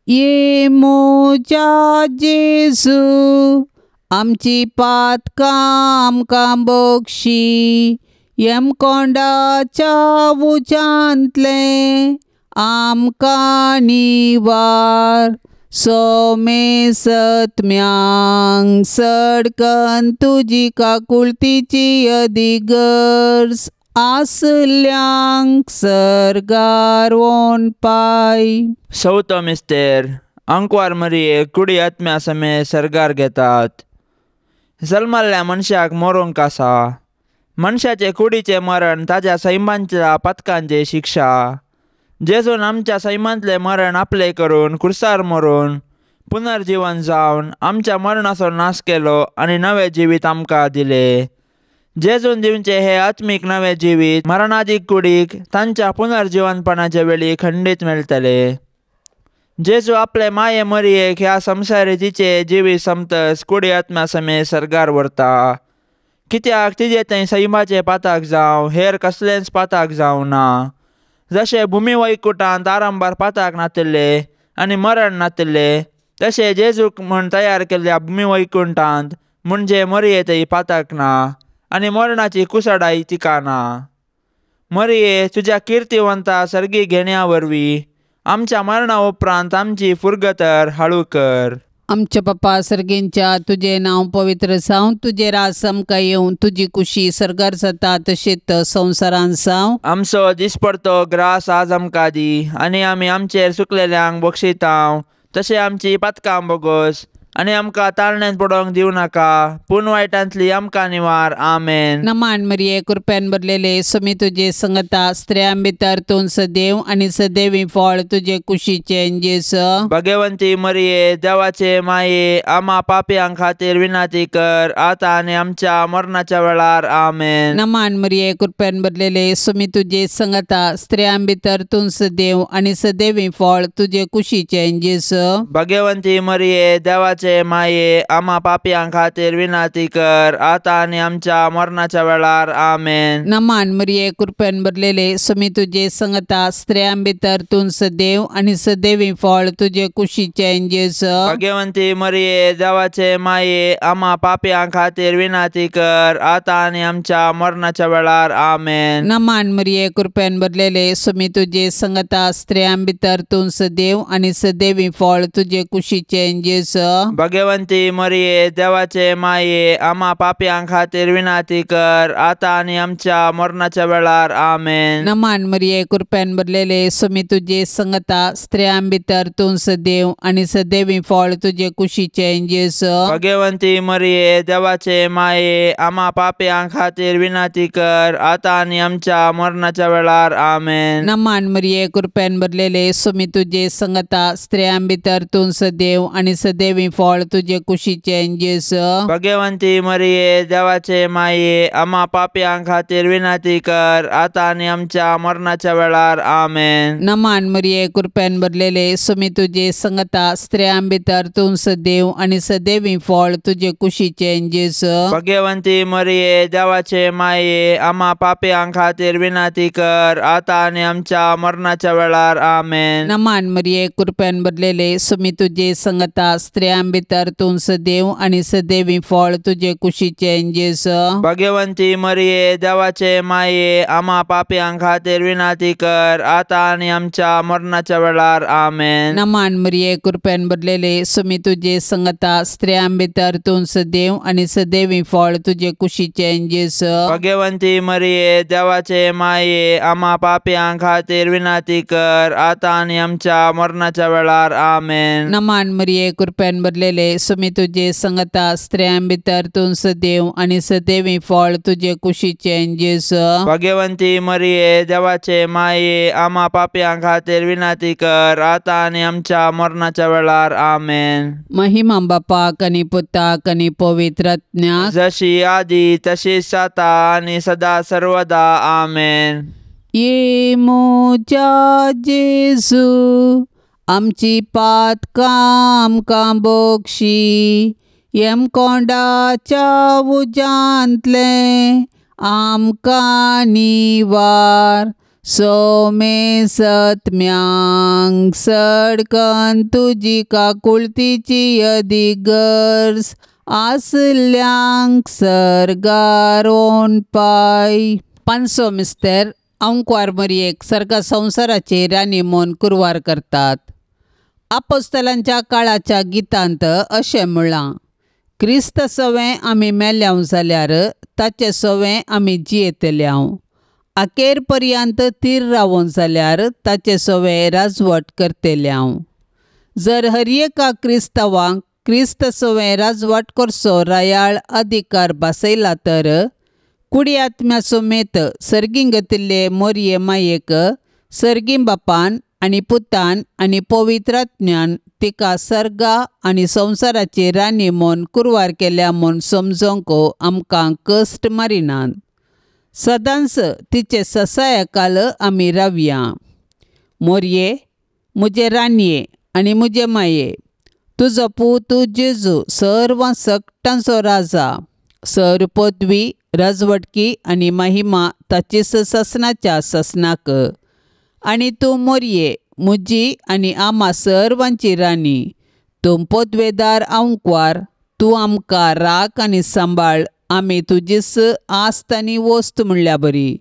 [SPEAKER 1] ये मोजा जेजू, आमची पातकां आमकां बक्षी, येमकोंडाच्या उज्यांतले आमकां निवार. सोमे सत्म्यांक सडकन तुजी काकुळतीची अधिगर्ज, आसल्यांक सरगार वोन पाय.
[SPEAKER 2] चवथो मिस्तेर, अंकवार मरिये कुडी आत्म्या समेत सरगार घेतात. जल्माल्ल्या मनशाक मरोंक आसा. मनशाचे कुडीचे मरण ताच्या सैमांच्या पथकांचे शिक्षा. जेजून आमच्या सैमांतले मरण आपले करून कुर्सार मरून पुनर्जीवन जावन आमच्या मरणाचो नाश केलो आनी नवे जिवीत आमकां दिले. जेजून दिवचे हे आत्मीक नवे जिवीत मरणादीक कुडीक तांच्या पुनर्जीवनपणाचे वेळी खंडीत मेळटले. जेजू आपले माये मरयेक ह्या संसारीचे जिवीत समतस कुडी आत्म्या समेत सर्गार व्हरता. कित्याक तिजे थंय सैमाचे पाताक जावं हेर कसलेंच पाताक जावं ना. जशे भुमी वैकुंठांत आरंभार पाताक नातिल्ले आनी मरण नातिल्ले तशे जेजूक म्हण तयार केल्ल्या भुमी वैकुंठांत म्हणजे मरये थंय पाताक ना आनी मरणाची कुसडाई तिका ना. मरये तुज्या किर्तिवंता सर्गी घेण्या वरवीं आमच्या मरणा उपरांत आमची फुरगतर हाळू कर.
[SPEAKER 1] आमच्या बापा सर्गेंच्या तुझे नाव पवित्र जावं, तुझे राज आमकां येवं, तुजी कुशी सर्गार जाता तशेंच संवसारांत जावं.
[SPEAKER 2] आमचो दिसपडतो ग्रास आज आमकां दी आनी आमी आमचेर चुकलेल्यांक बक्षितांव तशें आमची पातकां बोगोस आनी आमकां ताळण्यांत पडोवंक दिवं नाका पूण वायटांतली आमकां निवार. आमेन.
[SPEAKER 1] नमान मरिये कृपेन भरलेले समी तुजे संगता स्त्रियां भितर तूं सदैव आनी सदैवी फळ तुजे कुशीचे जेस.
[SPEAKER 2] भगवंती मरिये देवाचे माये आम्हा पापयां खातीर विनाती कर आता आनी आमच्या मरणाच्या वेळार. आमेन.
[SPEAKER 1] नमान मरिये कृपेन भरलेले समी तुजे संगता स्त्रियां भितर तूं सदैव आनी सदैवी फळ तुजे कुशीचे जेस.
[SPEAKER 2] भगवंती मरिये देवाचे माये आम्हा पापयां खातीर विनाती कर आता आनी आमच्या मरणाच्या वेळार. आमेन.
[SPEAKER 1] नमान मरिये कृपेन भरलेले समी तुजे संगता स्त्रियां भितर तूं सदैव आनी सदैवी फळ तुजे कुशीचे जेस.
[SPEAKER 2] भगवंती मरिये देवाचे माये आम्हा पापयां खातीर विनाती कर आता आनी आमच्या मरणाच्या वेळार. आमेन.
[SPEAKER 1] नमान मरिये कृपेन भरलेले समी तुजे संगता स्त्रियां भितर तूं सदैव आनी सदैवी फळ तुजे कुशीचे जेस.
[SPEAKER 2] भगवंती मरिये देवाचे माये आम्हा पापयां खातीर विनाती कर आता आनी आमच्या मरणाच्या वेळार. आमेन.
[SPEAKER 1] नमान मरिये कृपेन भरलेले समी तुजे संगता स्त्रियां भितर तूं सदैव आनी सदैवी फळ तुजे कुशीचे जेस.
[SPEAKER 2] भगवंती मरिये देवाचे माये आम्हा पापयां खातीर विनाती कर आता आनी आमच्या मरणाच्या वेळार. आमेन.
[SPEAKER 1] नमान मरिये कृपेन भरलेले समी तुजे संगता स्त्रियां भितर तूं सदैव आनी सदैवी फळ तुजे कुशीचे जेस.
[SPEAKER 2] भगवंती मरिये देवाचे माये आम्हा पापयां खातीर विनाती कर आता आनी आमच्या मरणाच्या वेळार. आमेन.
[SPEAKER 1] नमान मरिये कृपेन भरलेले समी तुजे संगता स्त्रियां भितर तूं सदैव आनी सदैवी फळ तुजे कुशीचे जेस.
[SPEAKER 2] भगवंती मरिये देवाचे माये आम्हा पापयां खातीर विनाती कर आता आनी आमच्या मरणाच्या वेळार. आमेन.
[SPEAKER 1] नमान मरिये कृपेन भरलेले समी तुजे संगता स्त्रियां भितर तूं सदैव आनी सदैवी फळ तुजे कुशीचे जेस.
[SPEAKER 2] भगवंती मरिये देवाचे माये आम्हा पापयां खातीर विनाती कर आता आनी आमच्या मरणाच्या वेळार. आमेन.
[SPEAKER 1] नमान मरिये कृपेन भरलेले समी तुजे संगता स्त्रियां भितर तूं सदैव आनी सदैवी फळ तुजे कुशीचे जेस.
[SPEAKER 2] भगवंती मरिये देवाचे माये आम्हा पापयां खातीर विनाती कर आता आनी आमच्या मरणाच्या वेळार. आमेन.
[SPEAKER 1] नमान मरिये कृपेन भरलेले समी तुजे संगता स्त्रियां भितर तूं सदैव आनी सदैवी फळ तुजे कुशीचे जेस.
[SPEAKER 2] भगवंती मरिये देवाचे माये आम्हा पापयां खातीर विनाती कर आता आनी आमच्या मरणाच्या वेळार. आमेन.
[SPEAKER 1] महिमा बापाक आनी पुताक आनी पवित्र आत्म्याक
[SPEAKER 2] जशी आदी तशीच आता आनी सदा सर्वदा. आमेन.
[SPEAKER 1] ये मोच्या जेजू आमची पातकां आमकां बोगशी येम कोंडाच्या उजांतले आमकां निवार. सोमे सत्म्यांक सडकन तुजी काकुळतीची अधिगर्ज आसल्यांक सर्गारोन पाय. पांचसो मिस्तेर अंकुर मरियेक सर्गा संवसाराचेर रानी मोन कुरवार करतात. आपोस्तलांच्या काळाच्या गितांत अशें म्हळां, क्रिस्त सवें आमी मेल्याव जाल्यार ताचे सवें आमी जियेतल्याव. अखेर पर्यंत तीर रावूं जाल्यार ताचे सवें राजवट करतल्याव. जर हर एका क्रिस्तांवाक क्रिस्त सवें राजवट करचो रायाळ अधिकार बसयला तर कुडी आत्म्या समेत सर्गीं घातिल्ले मोरये मायेक सर्गीं बापान आनी पुतान आनी पवित्रात्म्यान तिका सर्गा आनी संवसाराची राणी म्हूण कुरवार केल्या म्हूण समजोंक आमकां कश्ट मारिनात. सदांच तिचे ससायाकाल आमी रावया. मोरये, मुजे रानये आनी मुजे माये, तुजो पूत जेजू सर्व सकटांचो राजा, सर पदवी, राजवटकी आनी महिमा ताचीच ससनाच्या ससनाक. आनी तूं मोरये, मुजी आनी आम्हा सर्वांची राणी, तूं पदवेदार आंकवार, तूं आमकां राख आनी सांबाळ, आमी तुजीच आस्त आनी वस्त म्हणल्या बरी.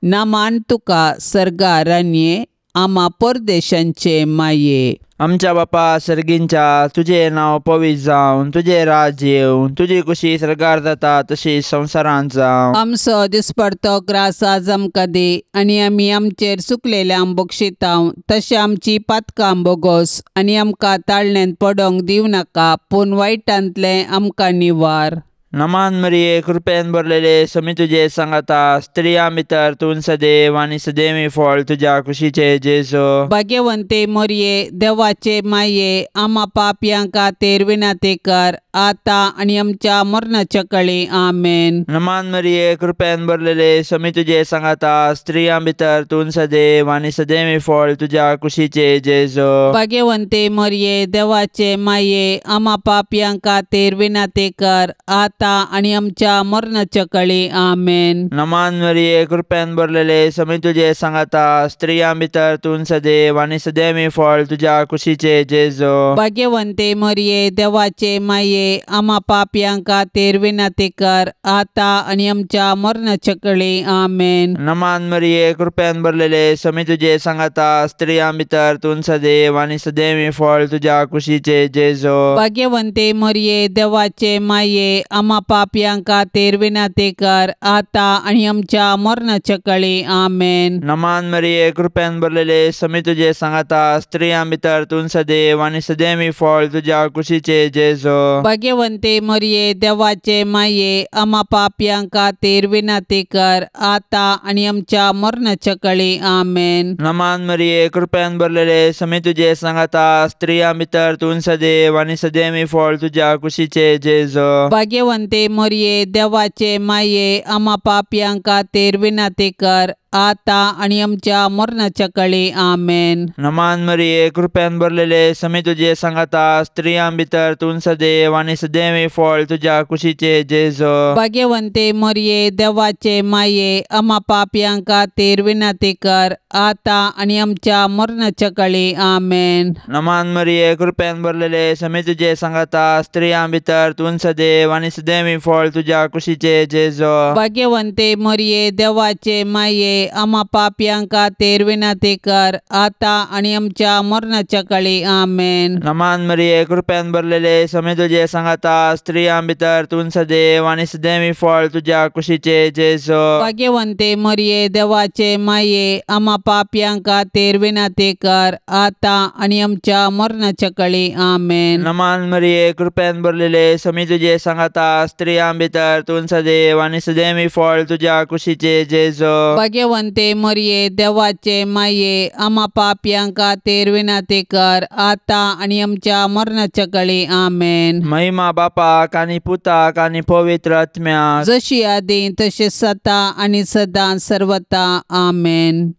[SPEAKER 1] नामान तुका सर्गा रानये, आम्हा परदेशांचे माये.
[SPEAKER 2] आमच्या बापा सर्गींच्या, तुझे नांव पवित्र जावन, तुझे राज येवन, तुजी कुशी सर्गार जाता तशी संवसारांत जावं.
[SPEAKER 1] आमचो दिसपडतो ग्रास आज आमकां दी, आनी आमी आमचेर चुकलेल्यांक बक्षितांव, तशें आमची पातकां बोगोस, आनी आमकां ताळण्यांत पडोंक दिवं नाका, पूण वायटांतले आमकां निवार.
[SPEAKER 2] नमान मरिये, कृपेन भरलेले समी तुजे सांगाता, स्त्रियां भितर तूं सदैव आनी सदैवी फळ तुज्या कुशीचे जेजू.
[SPEAKER 1] भाग्यवंते मोरये, देवाचे माये, आम्हा पापयां खातीर विनाती कर, आता आनी आमच्या मरणाच्या कळी. आमेन.
[SPEAKER 2] नमान मरिये, कृपेन भरलेले समी तुजे सांगाता, स्त्रियां भितर तूं सदैव आनी सदैवी फळ तुज्या कुशीचे जेजू.
[SPEAKER 1] भाग्यवंते मोरये, देवाचे माये, आम्हा पापयां खातीर विनाती कर, आता आनी आमच्या मरणाच्या कळी. आमेन.
[SPEAKER 2] नमान मरिये, कृपेन भरलेले समी तुजे सांगाता, स्त्रियां भितर तूं सदैव आनी सदैवी फळ तुज्या कुशीचे जेजू.
[SPEAKER 1] भाग्यवंते मोरये, देवाचे माये, आम्हा पापयां खातीर विनाती कर, आता आनी आमच्या मरणाच्या कळी. आमेन.
[SPEAKER 2] नमान मरिये, कृपेन भरलेले समी तुजे सांगाता, स्त्रियां भितर तूं सदैव आनी सदैवी फळ तुज्या कुशीचे जेजू.
[SPEAKER 1] भाग्यवंते मोरये, देवाचे माये, आम्हा पापयां खातीर विनाती कर, आता आनी आमच्या मरणाच्या कळी. आमेन.
[SPEAKER 2] नमान मरिये, कृपेन भरलेले समी तुजे सांगाता, स्त्रियां भितर तूं सदैव आनी सदैवी फळ तुज्या कुशीचे जेजू.
[SPEAKER 1] भाग्यवंते मोरये, देवाचे माये, आम्हा पापयां खातीर विनाती कर, आता आनी आमच्या मरणाच्या कळी. आमेन.
[SPEAKER 2] नमान मरिये, कृपेन भरलेले समी तुजे सांगाता, स्त्रियां भितर तूं सदैव आनी सदैवी फळ तुज्या कुशीचे जेजू.
[SPEAKER 1] भाग्यवंते मोरये, देवाचे माये, आम्हा पापयां खातीर विनाती कर, आता आनी आमच्या मरणाच्या कळी. आमेन.
[SPEAKER 2] नमान मरिये, कृपेन भरलेले समी तुजे सांगाता, स्त्रियां भितर तूं सदैव आनी सदैवी फळ तुज्या कुशीचे जेजू.
[SPEAKER 1] भाग्यवंते मोरये, देवाचे माये, आम्हा पापयां खातीर विनाती कर, आता आनी आमच्या मरणाच्या कळी. आमेन.
[SPEAKER 2] नमान मरिये, कृपेन भरलेले समी तुजे सांगाता, स्त्रियां भितर तूं सदैव आनी सदैवी फळ तुज्या कुशीचे जेजू.
[SPEAKER 1] भाग्यवंते मोरये, देवाचे माये, आम्हा पापयां खातीर विनाती कर, आता आनी आमच्या मरणाच्या कळी. आमेन.
[SPEAKER 2] नमान मरिये, कृपेन भरलेले समी तुजे सांगाता, स्त्रियां भितर तूं सदैव आनी सदैवी फळ तुज्या कुशीचे जेजू.
[SPEAKER 1] भाग्यवंते मोरये, देवाचे माये, आम्हा पापयां खातीर विनाती कर, आता आनी आमच्या मरणाच्या कळी. आमेन.
[SPEAKER 2] नमान मरिये, कृपेन भरलेले समी तुजे सांगाता, स्त्रियां भितर तूं सदैव आनी सदैवी फळ तुज्या कुशीचे जेजू.
[SPEAKER 1] भाग्यवंते मोरये, देवाचे माये, आम्हा पापयां खातीर विनाती कर, आता आनी आमच्या मरणाच्या कळी. आमेन.
[SPEAKER 2] महिमा बापाक आनी पुताक आनी पवित्र आत्म्याक,
[SPEAKER 1] जशी आदी तशें सता आनी सदां सर्वता. आमेन.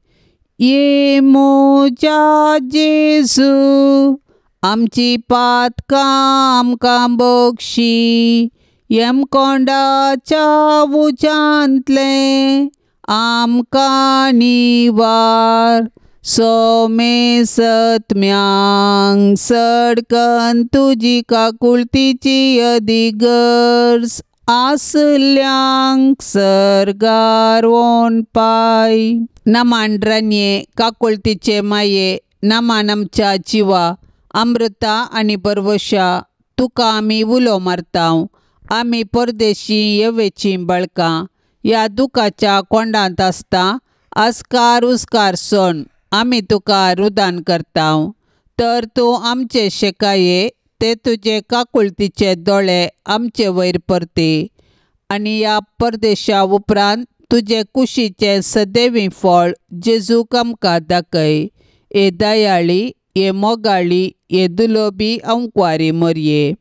[SPEAKER 1] ये मोजा जेजू, आमची पातकां आमकां बक्षी, येमकोंडाच्या उजांतले आमकां निवार. सोमे सत्म्यांक सडकन तुजी काकुळतीची अधिगर्ज, आसल्यांक सर्गार वोन पाय. नमान रानये, काकुळतीचे माये, नमान आमच्या जिवा, अमृता आनी परवशा, तुका आमी उलो मारतांव. आमी परदेशी येवेची बळकां ह्या दुखाच्या कोंडांत आसता, आस्कार उस्कार सण आमी तुका रुदान करतांव. तर तूं आमचे शेकाये, ते तुजे काकुळतीचे दोळे आमचे वयर परते, आनी ह्या परदेशा उपरांत तुजे कुशीचे सदैवी फळ जेजूक आमकां दाखय. ए दयाळी, ए मोगाळी, ए दुलोबी अंकवारी मोरये.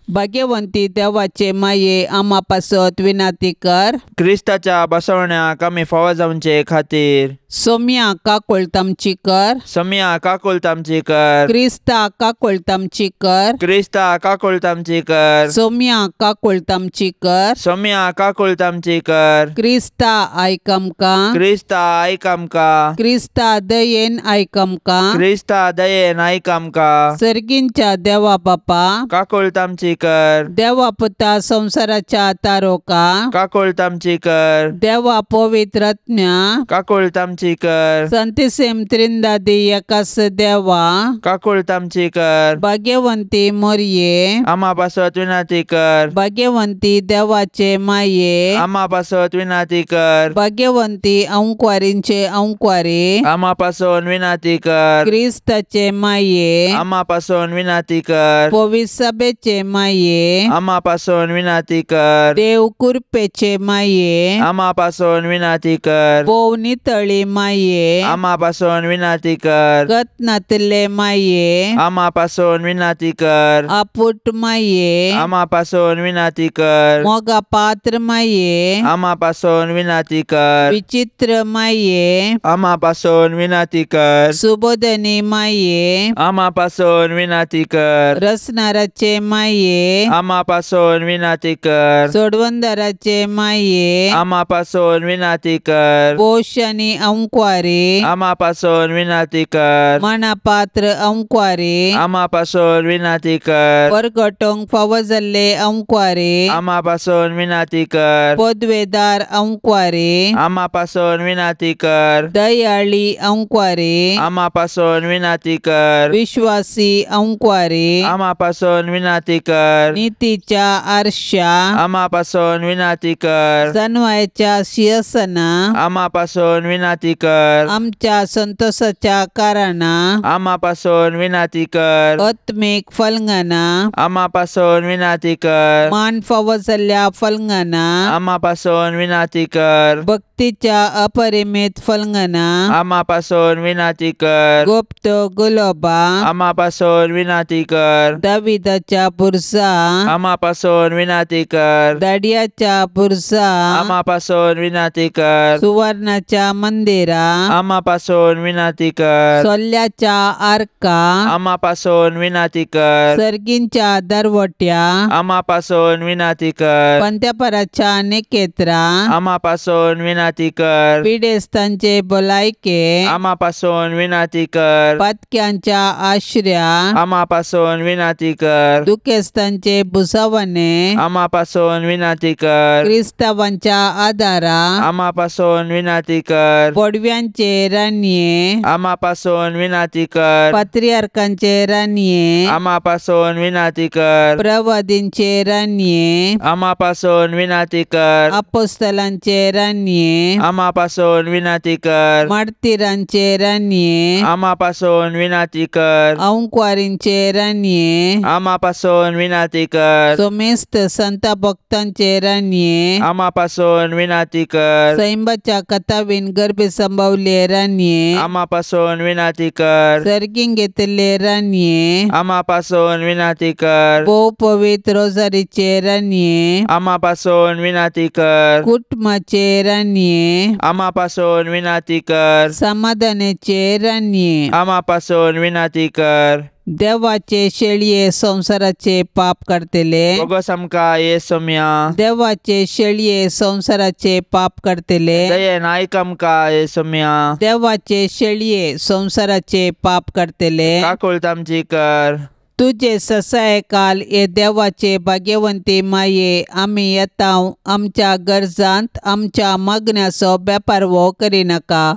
[SPEAKER 1] भाग्यवंती देवाचे माये, आम्हा पासत विनाती कर.
[SPEAKER 2] क्रिस्ताच्या बसवण्याक आमी फावो जावचे खातीर
[SPEAKER 1] सोम्या काकोळतामची कर.
[SPEAKER 2] सोम्या काकोळतामची कर.
[SPEAKER 1] क्रिस्ता काकोळतामची कर.
[SPEAKER 2] क्रिस्ता काकोळतामची कर.
[SPEAKER 1] सोम्या काकोळतामची कर.
[SPEAKER 2] सोम्या काकोळतामची कर.
[SPEAKER 1] क्रिस्ता आयकमका.
[SPEAKER 2] क्रिस्ता आयक आमकां.
[SPEAKER 1] क्रिस्ता दयेन आयकमका.
[SPEAKER 2] क्रिस्ता दयेन आयक आमकां.
[SPEAKER 1] सर्गींच्या देवा बापा,
[SPEAKER 2] काकोळतामची कर.
[SPEAKER 1] देवा पुता संसाराच्या तारोका,
[SPEAKER 2] काकोळतामची कर.
[SPEAKER 1] देवा पवित्रत्म्या,
[SPEAKER 2] काकोळतामची कर.
[SPEAKER 1] संतिसेम त्रिंदादी एकास देवा,
[SPEAKER 2] काकोळतामची कर.
[SPEAKER 1] भाग्यवंती मोरये.
[SPEAKER 2] आम्हा पासत विनाती कर.
[SPEAKER 1] भाग्यवंती देवाचे माये.
[SPEAKER 2] आम्हा पासत विनाती कर.
[SPEAKER 1] भाग्यवंती अंकवारींचे अंकवारी.
[SPEAKER 2] आम्हा पासून विनाती कर.
[SPEAKER 1] क्रिस्ताचे माये.
[SPEAKER 2] आम्हा पासून विनाती कर.
[SPEAKER 1] पवित्र सभेचे माये.
[SPEAKER 2] आम्हा पासून विनाती कर.
[SPEAKER 1] देव कृपेचे माये.
[SPEAKER 2] आम्हा पासून विनाती कर.
[SPEAKER 1] पोवनितळी माये.
[SPEAKER 2] आम्हा पासून विनाती कर.
[SPEAKER 1] गतनातले माये.
[SPEAKER 2] आम्हा पासून विनाती कर.
[SPEAKER 1] आपुट माये.
[SPEAKER 2] आम्हा पासून विनाती कर.
[SPEAKER 1] मोगा पात्र माये.
[SPEAKER 2] आम्हा पासून विनाती कर.
[SPEAKER 1] विचित्र माये.
[SPEAKER 2] आम्हा पासून विनाती कर.
[SPEAKER 1] सुबोधनी माये.
[SPEAKER 2] आम्हा पासून विनाती कर.
[SPEAKER 1] रसनाराचे माये.
[SPEAKER 2] आम्हा पासून विनाती कर.
[SPEAKER 1] सोडवंदराचे माये.
[SPEAKER 2] आम्हा पासून विनाती कर.
[SPEAKER 1] पोषणी अंकवारी.
[SPEAKER 2] आम्हा पासून विनाती कर.
[SPEAKER 1] मनापात्र अंकवारी.
[SPEAKER 2] आम्हा पासून विनाती कर.
[SPEAKER 1] परगटोंक फावो जाल्ले अंकवारी.
[SPEAKER 2] आम्हा पासून विनाती कर.
[SPEAKER 1] पदवेदार अंकवारी.
[SPEAKER 2] आम्हा पासून विनाती कर.
[SPEAKER 1] दयाळी अंकवारी.
[SPEAKER 2] आम्हा पासून विनाती कर.
[SPEAKER 1] विश्वासी अंकवारी.
[SPEAKER 2] आम्हा पासून विनाती कर.
[SPEAKER 1] नीतीच्या आरशा.
[SPEAKER 2] आम्हा पासून विनाती कर.
[SPEAKER 1] सन्मायाच्या सिंहासना.
[SPEAKER 2] आम्हा पासून विनाती कर.
[SPEAKER 1] आमच्या संतोषाच्या कारणा.
[SPEAKER 2] आम्हा पासून विनाती कर.
[SPEAKER 1] आत्मिक फलंगना.
[SPEAKER 2] आम्हा पासून विनाती कर.
[SPEAKER 1] मान फावो जाल्ल्या फलंगना.
[SPEAKER 2] आम्हा पासून विनाती कर.
[SPEAKER 1] भक्तीच्या अपरिमित फलंगना.
[SPEAKER 2] आम्हा पासून विनाती कर.
[SPEAKER 1] गुप्त गुलोबा.
[SPEAKER 2] आम्हा पासून विनाती कर.
[SPEAKER 1] दाविदाच्या बुरसा.
[SPEAKER 2] आम्हा पासून विनाती कर.
[SPEAKER 1] दाडियाच्या बुरसा.
[SPEAKER 2] आम्हा पासून विनाती कर.
[SPEAKER 1] सुवर्णाच्या मंदिरा.
[SPEAKER 2] आम्हा पासून विनाती कर.
[SPEAKER 1] सोल्ल्याच्या आर्का.
[SPEAKER 2] आम्हा पासून विनाती कर.
[SPEAKER 1] सर्गींच्या दरवट्या.
[SPEAKER 2] आम्हा पासून विनाती कर.
[SPEAKER 1] पंत्यापराच्या नेकेत्रा.
[SPEAKER 2] आम्हा पासून विनाती कर.
[SPEAKER 1] पिडेस्तांचे बोलायके.
[SPEAKER 2] आम्हा पासून विनाती कर.
[SPEAKER 1] पातक्यांच्या आश्र्या.
[SPEAKER 2] आम्हा पासून विनाती कर.
[SPEAKER 1] दुखेस्तांचे बुसावणे.
[SPEAKER 2] आम्हा पासून विनाती कर.
[SPEAKER 1] क्रिस्तावांच्या आदारा.
[SPEAKER 2] आम्हा पासून विनाती कर.
[SPEAKER 1] पडव्यांचे रान्ये.
[SPEAKER 2] आम्हा पासून विनाती कर.
[SPEAKER 1] पात्रियार्कांचे रान्ये.
[SPEAKER 2] आम्हा पासून विनाती कर.
[SPEAKER 1] प्रवादींचे रान्ये.
[SPEAKER 2] आम्हा पासून विनाती कर.
[SPEAKER 1] अपोस्तलांचे रान्ये.
[SPEAKER 2] आम्हा पासून विनाती कर.
[SPEAKER 1] मार्तिरांचे रान्ये.
[SPEAKER 2] आम्हा पासून विनाती कर.
[SPEAKER 1] अंकवारींचे रान्ये.
[SPEAKER 2] आम्हा पासून विनाती कर.
[SPEAKER 1] सोमेस्त संत भक्तांचे रान्ये.
[SPEAKER 2] आम्हा पासून विनाती कर.
[SPEAKER 1] सैंबाच्या कथावीन गर्भे संभवले रान्ये.
[SPEAKER 2] आम्हा पासून विनाती कर.
[SPEAKER 1] सर्गीन घेतले रान्ये.
[SPEAKER 2] आम्हा पासून विनाती कर.
[SPEAKER 1] भोव पवित्र रोजारीचे रान्ये.
[SPEAKER 2] आम्हा पासून विनाती कर.
[SPEAKER 1] कुटुंबाचे रान्ये.
[SPEAKER 2] आम्हा पासून विनाती कर.
[SPEAKER 1] समाधानाचे रान्ये.
[SPEAKER 2] आम्हा पासून विनाती कर.
[SPEAKER 1] देवाचे शेळये संसाराचे पाप करतले.
[SPEAKER 2] बोगस आमकां येसुम्या.
[SPEAKER 1] देवाचे शेळये संसाराचे पाप करतले.
[SPEAKER 2] दयेन आयक आमकां येसुम्या.
[SPEAKER 1] देवाचे शेळये संसाराचे पाप करतले.
[SPEAKER 2] काकुळतामची कर.
[SPEAKER 1] तुझे ससाय काल ये देवाचे भाग्यवंती माये. आम्ही येताव आमच्या गरजांत आमच्या मागण्याचो बेपारवो करिनाका.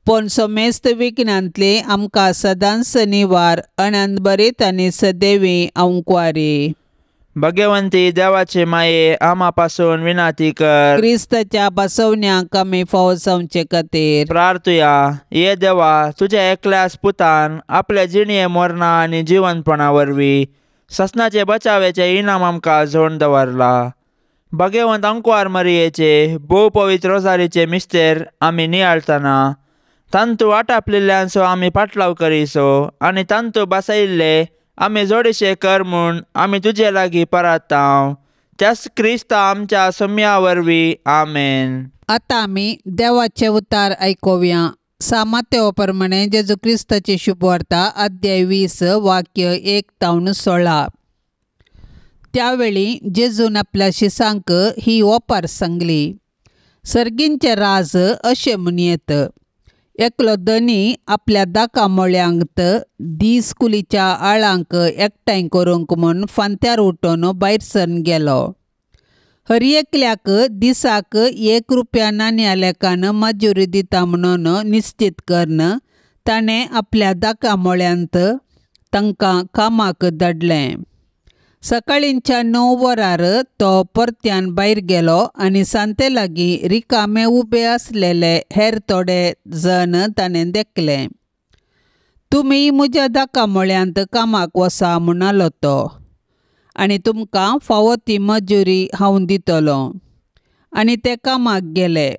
[SPEAKER 1] पण सोमेस्त विघ्नांतली आमकां सदांच निवार. अनंत बरीत आनी सदैवी अंकवारी.
[SPEAKER 2] भाग्यवंती देवाचे माये, आम्हा पासून विनाती कर.
[SPEAKER 1] क्रिस्ताच्या बसवण्याक आमी फावो जावचे खातीर
[SPEAKER 2] प्रार्थुया. ये देवा, तुझ्या एकल्याच पुतान आपल्या जिणये मरणा आनी जिवंतपणा वरवीं ससनाचे बचावेचे इनाम आमकां जोडून दवरला. भाग्यवंत अंकवार मरियेचे भोव पवित्र रोजारीचे मिस्तेर आमी नियाळतना तांतू आटापलेल्यांचो आमी पाटलाव करिसो आनी तांतू बसयल्ले आमी जोडेशे कर म्हूण आमी तुजे लागीं परतांव. त्याच क्रिस्त आमच्या सोम्या वरवीं. आमेन.
[SPEAKER 1] आतां आमी देवाचे उतार आयकुया. सामात्यो प्रमाणे जेजू क्रिस्ताची शुभवार्ता अध्याय 20 वाक्य 1-16. त्यावेळी जेजून आपल्या शिसांक ही ओपार सांगली. सर्गींचे राज अशें म्हणयेत. एकलो धनी आपल्या दाका मोळ्यांत दीस कुलीच्या आळांक एकठांय करूंक म्हूण फांत्यार उठून भायर सरून गेलो. हर एकल्याक दिसाक 1 रुपया नाण्या लेखान मजुरी दिता म्हणून निश्चित करून ताणें आपल्या दाका मोळ्यांत तांकां कामाक धाडलें. सकाळींच्या 9 वरार तो परत्यान भायर गेलो आनी सांते लागीं रिकामे उबे आसलेले हेर थोडे जण ताणें देखले. तुमी म्हज्या दाका मोळ्यांत कामाक वसा म्हणालो तो, आनी तुमकां फावो ती मजुरी हांव दितलो. आनी ते कामाक गेले.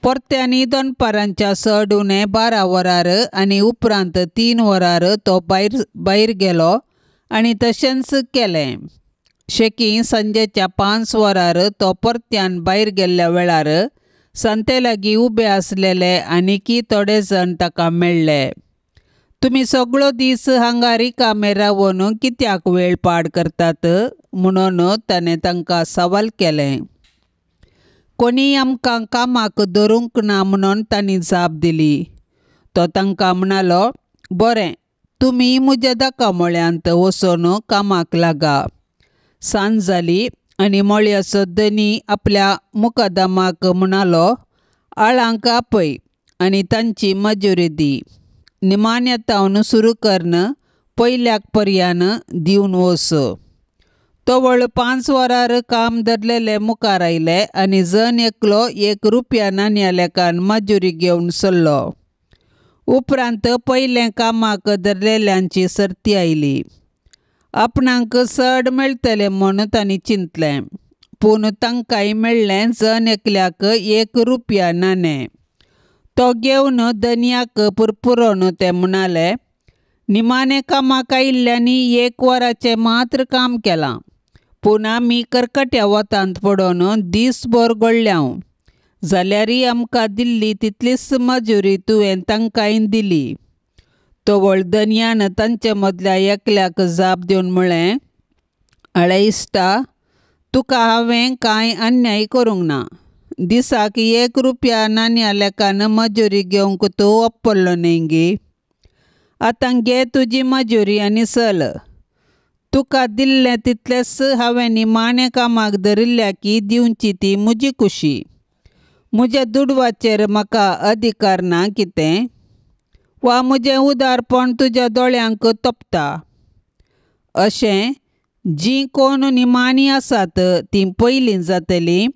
[SPEAKER 1] परत्यांनी दनपारांच्या चड उणे 12 वरार आनी उपरांत 3 वरार तो भायर गेलो आनी तशेंच केलें. शेकी सांजेच्या 5 वरार तो परत्यान भायर गेल्ल्या वेळार सांते लागीं उबे आसलेले आनीकी थोडे जण ताका मेळ्ळे. तुमी सगळो दीस हांगा रिकामे रावन कित्याक वेळ पाड करतात म्हणून ताणें तांकां सवाल केलें. कोणी आमकां कामाक धरूंक ना म्हणून तांणी जाप दिली. तो तांकां म्हणालो, बरें, तुमी म्हज्या दाका मोळ्यांत वचून कामाक लागा. सांज जाली आनी मोळ्याचो धनी आपल्या मुकादमाक म्हणालो, आळांक आपय आनी तांची मजुरी दी. निमाण्यातावन सुरू करून पयल्याक पर्यान दिवन वच. तवळ 5 वरार काम धरलेले मुखार आयले आनी जण एकलो 1 रुपया नाण्या लेखान मजुरी घेवन सरलो. उपरांत पयले कामाक धरलेल्यांची सर्ती आयली. आपणाक चड मेळटलें म्हूण तांणी चिंतलें, पूण तांकांय मेळ्ळें जण एकल्याक 1 रुपया नाणें. तो घेवन धनयाक पुरपुरोन ते म्हणाले, निमाणे कामाक आयिल्ल्यांनी 1 वराचें मात्र काम केलां, पूण आमी कर्कट्या वतांत पडून दीसभर घोळ्ळ्याव. जाल्यारय आमकां दिल्ली तितलीच मजुरी तुवें तांकांय दिली. तवळ धनयान तांचे मदल्या एकल्याक जाप दिवन म्हळें, आळे इश्टा, तुका हांवें कांय अन्याय करूंक ना. दिसाक 1 रुपया नाण्या लेखान मजुरी घेवंक तूं वापरलो न्ही गे. आतां घे तुजी मजुरी आनी चल. तुका दिल्लें तितलेंच हांवें निमाणें कामाक धरिल्ल्याकी दिवची ती म्हजी खुशी. म्हज्या दुडवाचेर म्हाका अधिकार ना कितें? वा म्हजें उदारपण तुज्या दोळ्यांक तोपता? अशें जीं कोण निमाणीं आसात तीं पयलीं जातलीं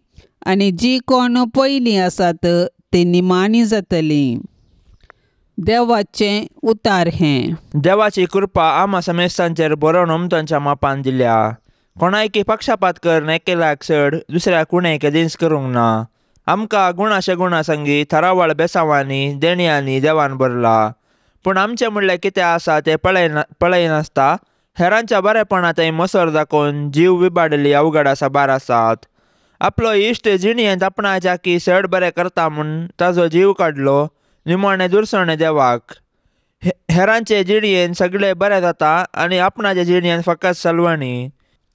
[SPEAKER 1] आनी जीं कोण पयलीं आसात तीं निमाणीं जातलीं. देवाचें उतार हें.
[SPEAKER 2] देवाची कृपा आम्हा समेस्तांचेर बरोवन उमथांच्या मापान दिल्या. कोणायकी पक्षपात करून एकेल्याक चड दुसऱ्याक उणें केदींच करूंक ना. आमकां गुणा संगी थरावळ बेसांवांनी देणयांनी देवान भरला. पूण आमचें म्हणल्यार कितें आसा तें पळय नासता हेरांच्या बरेपणांतय मसर दाखोवन जीव विबाडली अवघड साबार आसात. आपलो इश्ट जिणयेंत आपणाच्या की चड बरें करता म्हूण ताजो जीव काडलो निमणें दुरसणें देवाक. हेरांचे जिणयेन सगळें बरें जाता आनी आपणाच्या जिणयेन फकत सलवणी.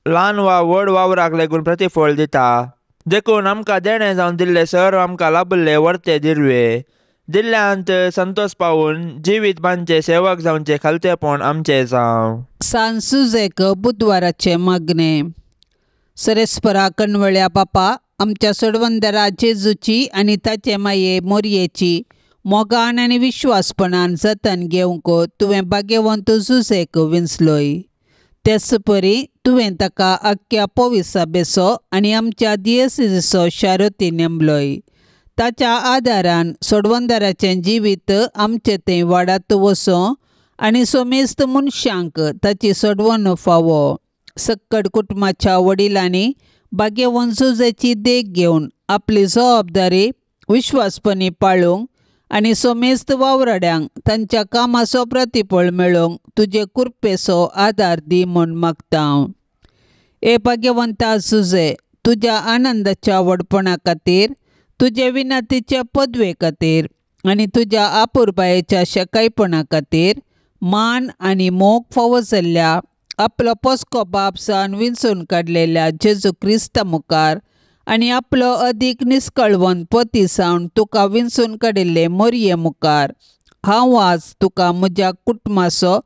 [SPEAKER 2] ल्हान वा व्हड वावराक लेगून प्रतिफळ दिता. देखून आमकां देणें जावन दिल्ले सर्व आमकां लाभले वर्ते दिरवे. दिल्ल्यांत संतोष पावून जिवीत बांदचे सेवक जावचे खालतेपण आमचें जावं.
[SPEAKER 1] सांज सुजेक बुधवाराचे मागणे. सरेस्परा कणवळ्या बापा, आमच्या सोडवंदरा जेजूची आनी ताचे माये मोरयेची मोगान आनी विश्वासपणान जतन घेवंक तुवें भाग्यवंत जुजेक विंचलोय. तेच परी तुवें ताका आख्या पवित्र सभेचो आनी आमच्या दियेसीचो शारोती नेमलोय. ताच्या आदारान सोडवंदराचें जिवीत आमचें तें वाडत वचों आनी सोमेस्त मनशांक ताची सोडवण फावो. सक्कड कुटुंबाच्या वडिलांनी भाग्यवंत जुजेची देख घेवन आपली जबाबदारी विश्वासपणी पाळूंक आनी सोमेस्त वावराड्यांक तांच्या कामाचो प्रतिफळ मेळोवंक तुजे कृपेचो आदार दी म्हूण मागता हांव. हे भाग्यवंता जुजे, तुज्या आनंदाच्या व्हडपणा खातीर, तुजे विनंतीचे पदवे खातीर आनी तुज्या आपुरबायेच्या शेकायपणा खातीर मान आनी मोग फावो जाल्ल्या आपलो पोसको बाप जावन विंचून काडलेल्या जेजू क्रिस्ता मुखार आनी आपलो अदीक निश्कळवंत पती जावन तुका विंचून काडिल्ले मोरये मुखार हांव आज तुका म्हज्या कुटुंबाचो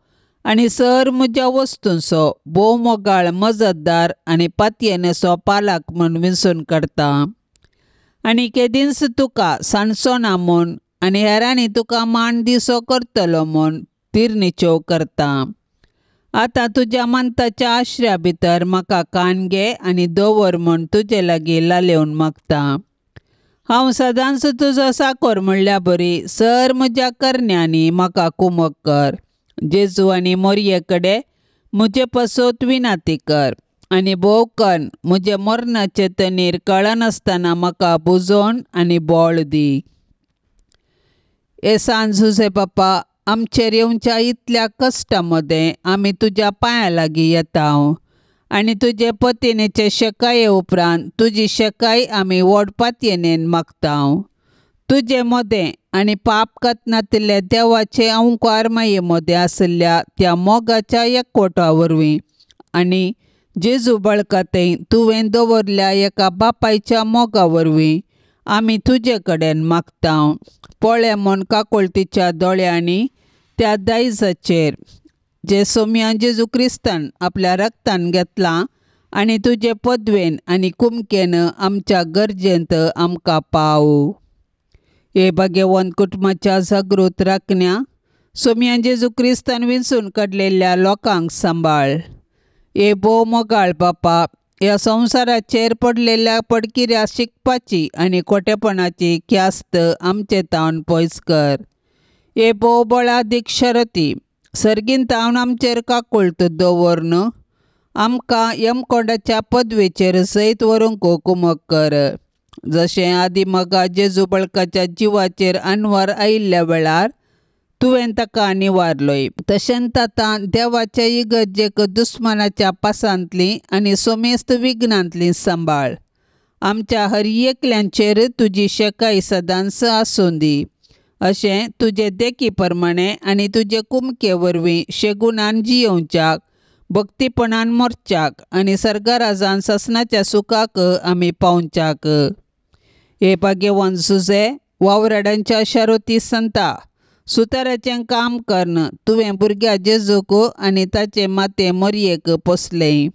[SPEAKER 1] आनी सर म्हज्या वस्तूंचो भोव मोगाळ मजतदार आनी पातयेनेचो पालक म्हूण विंचून काडटा. आनी केदींस तुका सांडचो म्हूण आनी हेरांनी तुका मान दिसो करतलो म्हूण तिरनिच्यो करता. आतां तुज्या मंताच्या आश्र्या भितर म्हाका कान घे आनी दवर म्हूण तुजे लागीं लालेवन मागता. हांव सदांच तुजो साकोर म्हणल्या बरी सर म्हज्या करण्यांनी म्हाका कुमक कर. जेजू आनी मोरये कडेन म्हजे पासत विनाती कर आनी भोवकन म्हजे मरणाचे तनीर कळनासतना म्हाका बुजोवन आनी बोळ दी. हे सांज जुजे बापा, आमचेर येवच्या इतल्या कश्टा मदें आमी तुज्या पांया लागीं येता आनी तुजे पतीनेचे शेकाये उपरांत तुजी शेकाय आमी व्हड पातयेनेन मागता. तुजे मदें आनी पाप कतनातले देवाचे अंकार माये मदें आसल्या त्या मोगाच्या एकवटा वरवीं आनी जेजू बळकातें तुवें दवरल्या एका बापायच्या मोगा वरवीं आमी तुजे कडेन मागता. पळय म्हूण काकुळतीच्या दोळ्यांनी त्या दायजाचेर जे सोम्या जेजू क्रिस्तान आपल्या रक्तान घेतलां आनी तुजे पदवेन आनी कुमकेन आमच्या गरजेंत आमकां पाव. हे भाग्यवंत कुटुंबाच्या जागृत राखण्या सोम्या जेजू क्रिस्तान विंचून काडलेल्या लोकांक सांबाळ. हे भोव मोगाळ बापा, ह्या संवसाराचेर पडलेल्या पडकिऱ्या शिकपाची आनी खोटेपणाची ख्यास्त आमचे तावन पयस कर. हे भोव बळादीक शरती सर्गीन तावन आमचेर काकुळत दवरन आमकां यमकोंडाच्या पदवेचेर सयत व्हरूंक कुमक कर. जशें आदी मगा जेजू बळकाच्या जिवाचेर आनवार आयिल्ल्या वेळार तुवें ताका निवारलोय, तशेंच आतां देवाच्या इगर्जेक दुस्मानाच्या पासांतली आनी सोमेस्त विघ्नांतली सांबाळ. आमच्या हर एकल्यांचेर तुजी शेकाय सदांच आसूं दी. अशें तुजे देखी प्रमाणें आनी तुजे कुमके वरवीं शेगुणान जियोवच्याक, भक्तीपणान मरच्याक आनी सर्गराजान ससनाच्या सुखाक आमी पावच्याक. हे भाग्यवंत जुजे, वावराड्यांच्या शारोती संता, सुताराचें काम करन तुवें भुरग्या जेजूक आनी ताचे माते मोरयेक पोसलें.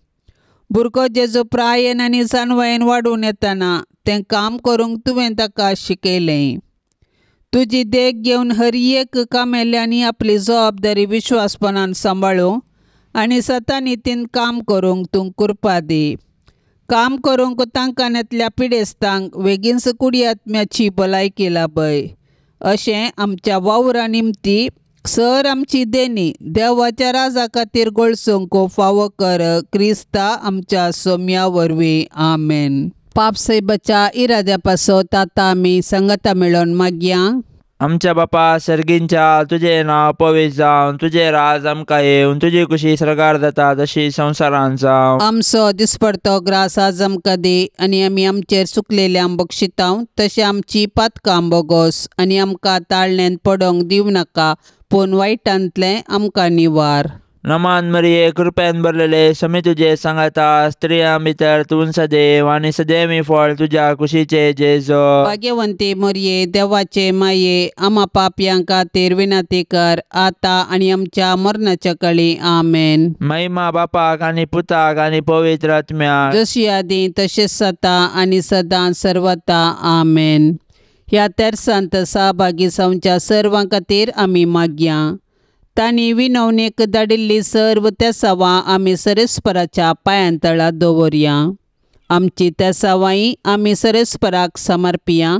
[SPEAKER 1] भुरगो जेजू प्रायेन आनी जानवायेन वाडून येतना तें काम करूंक तुवें ताका शिकयलें. तुजी देख घेवन हर एक कामेल्यांनी आपली जबाबदारी विश्वासपणान सांबाळूंक आनी सतानितीन काम करूंक तूं कृपा दी. काम करूंक तांकांतल्या पिडेस्तांक बेगीनच कुडियात्म्याची भलायकी लाभय. अशें आमच्या वावरा निमती सर आमची देणी देवाच्या राजा खातीर गळसूंक फावो कर. क्रिस्ता आमच्या सोम्या वरवीं. आमेन. पाप से बचा इराद्या पासत आतां आमी सांगाता मेळोन मागया.
[SPEAKER 2] आमच्या बापा सर्गींच्या, तुजें नांव पवित्र जावन, तुजें राज आमकां येवन, तुजी कुशी सरकार जाता तशी संवसारांत जावं.
[SPEAKER 1] आमचो दिसपडतो ग्रास आज आमकां दी आनी आमी आमचेर चुकलेल्यांक बक्षितांव, तशें आमची पातकां बोगोस आनी आमकां ताळणेंत पडोवंक दिवं नाका, पूण वायटांतलें आमकां निवार.
[SPEAKER 2] नमान मरिये, कृपेन भरलेले, समी तुजे सांगाता, स्त्रियां भितर तूं सदैव आनी सदैवी फळ तुज्या कुशीचे जेजू.
[SPEAKER 1] भाग्यवंती मोरये, देवाचे माये, आम्हा पापयां खातीर विनंती कर, आतां आनी आमच्या मरणाच्या काळी. आमेन.
[SPEAKER 2] महिमा बापाक आनी पुताक आनी पवित्र आत्म्याक,
[SPEAKER 1] जशी आदी तशेंच जाता आनी सदां सर्वता. आमेन. ह्या तेर्सांत सहभागी जावच्या सर्वां खातीर आमी मागया. तांणी विनवणेक धाडिल्ली सर्व तेसावां आमी सरेस्पराच्या पांयांतळा दवरया. आमची तेसावांय आमी सरेस्पराक समर्पिया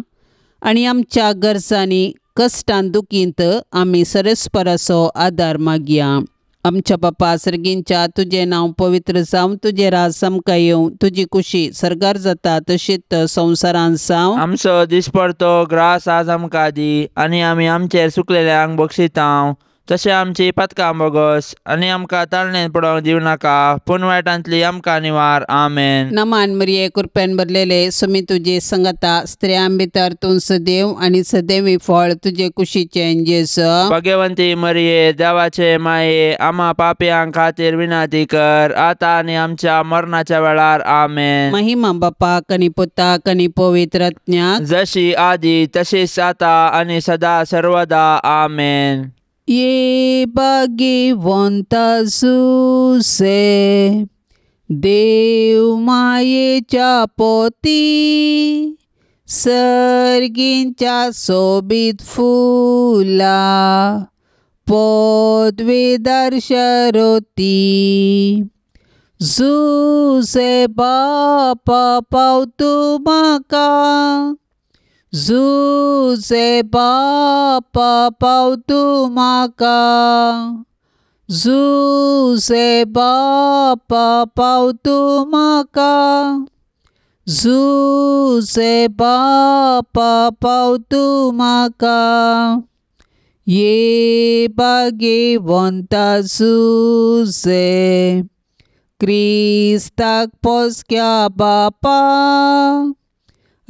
[SPEAKER 1] आनी आमच्या गरजांनी कश्टान दुखींत आमी सरेस्पराचो आदार मागया. आमच्या बापा सर्गींच्या तुझे नाव पवित्र जावं, तुझे राज समका येवं, तुझी कुशी सरकार जाता तशीच संवसारांत जावं.
[SPEAKER 2] आमचो दिसपडतो ग्रास आज आमकां दी, आनी आमी आमचेर सुकलेल्यांक बक्षितांव. तशें आमची पथकां बोगस आनी आमकां ताळणेन पडोवंक दिवं नाका, पूण वायटांतली आमकां निवार. आमेन.
[SPEAKER 1] नमान मरिये कृपेन भरलेले सुमी तुझे संगता, स्त्रियां भितर तूं सदैव आनी सदैवी फळ तुझे कुशीचे जेजू.
[SPEAKER 2] भाग्यवंती मरिये देवाचे माये, आम्हा पापयांक खातीर विनाती कर, आतां आनी आमच्या मरणाच्या वेळार. आमेन.
[SPEAKER 1] महिमा बापाक आनी पुताक आनी पवित्र आत्म्याक,
[SPEAKER 2] जशी आदी तशीच आता आनी सदा सर्वदा. आमेन.
[SPEAKER 1] ये भाग्यवंता सुसे देव मायेच्या पोती, सर्गींच्या सोबीत फुला पदवीदार शारोती. जुसे बापा पावतू म्हाका, जुसे बापा पावतू म्हाका, जुसे बापा पावतू म्हाका, जुसे बापा पावतू म्हाका. ये भाग्यवंता जुसे क्रिस्ताक पोसक्या बापा,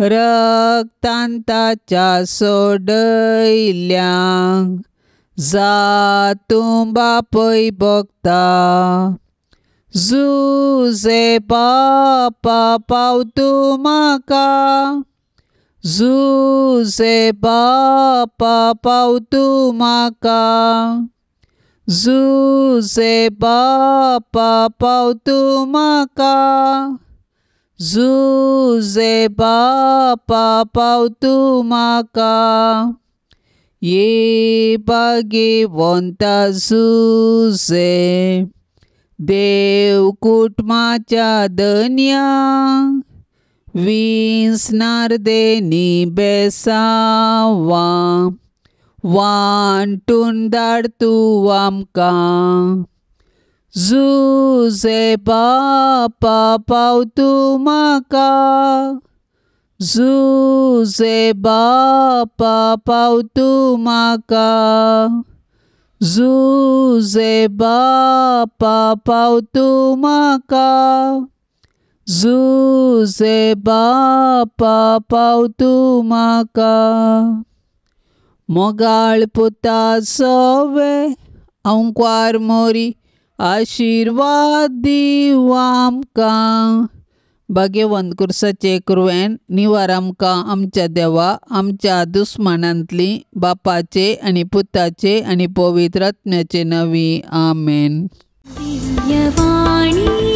[SPEAKER 1] रक्तांताच्या सोडयल्यांक जातूं बापय भोगता. जुसे बापा पावतू म्हाका, जुसे बापा पावतू म्हाका, जुसे बापा पावतू म्हाका, जुसे बापा पावतू म्हाका. ये भाग्यवंता जुसे देव कुटुंबाच्या धन्यांक, विस्नार्देनी बेसावां वांटून धाड तूं आमकां. जुसे बापा पावतू म्हाका, जुसे बापा पावतू म्हाका, जुसे बापा पावतू म्हाका, जुसे बापा पावतू म्हाका. मोगाळ पुता सोवे अंकवार मोरी, आशिर्वाद दिव आमकां. भाग्यवंत कुर्साचे कुरवेन निवार आमकां आमच्या देवा, आमच्या दुस्मानांतली बापाचे आनी पुताचे आनी पवित्र आत्म्याचे नवी. आमेन.
[SPEAKER 3] दिव्यवाणी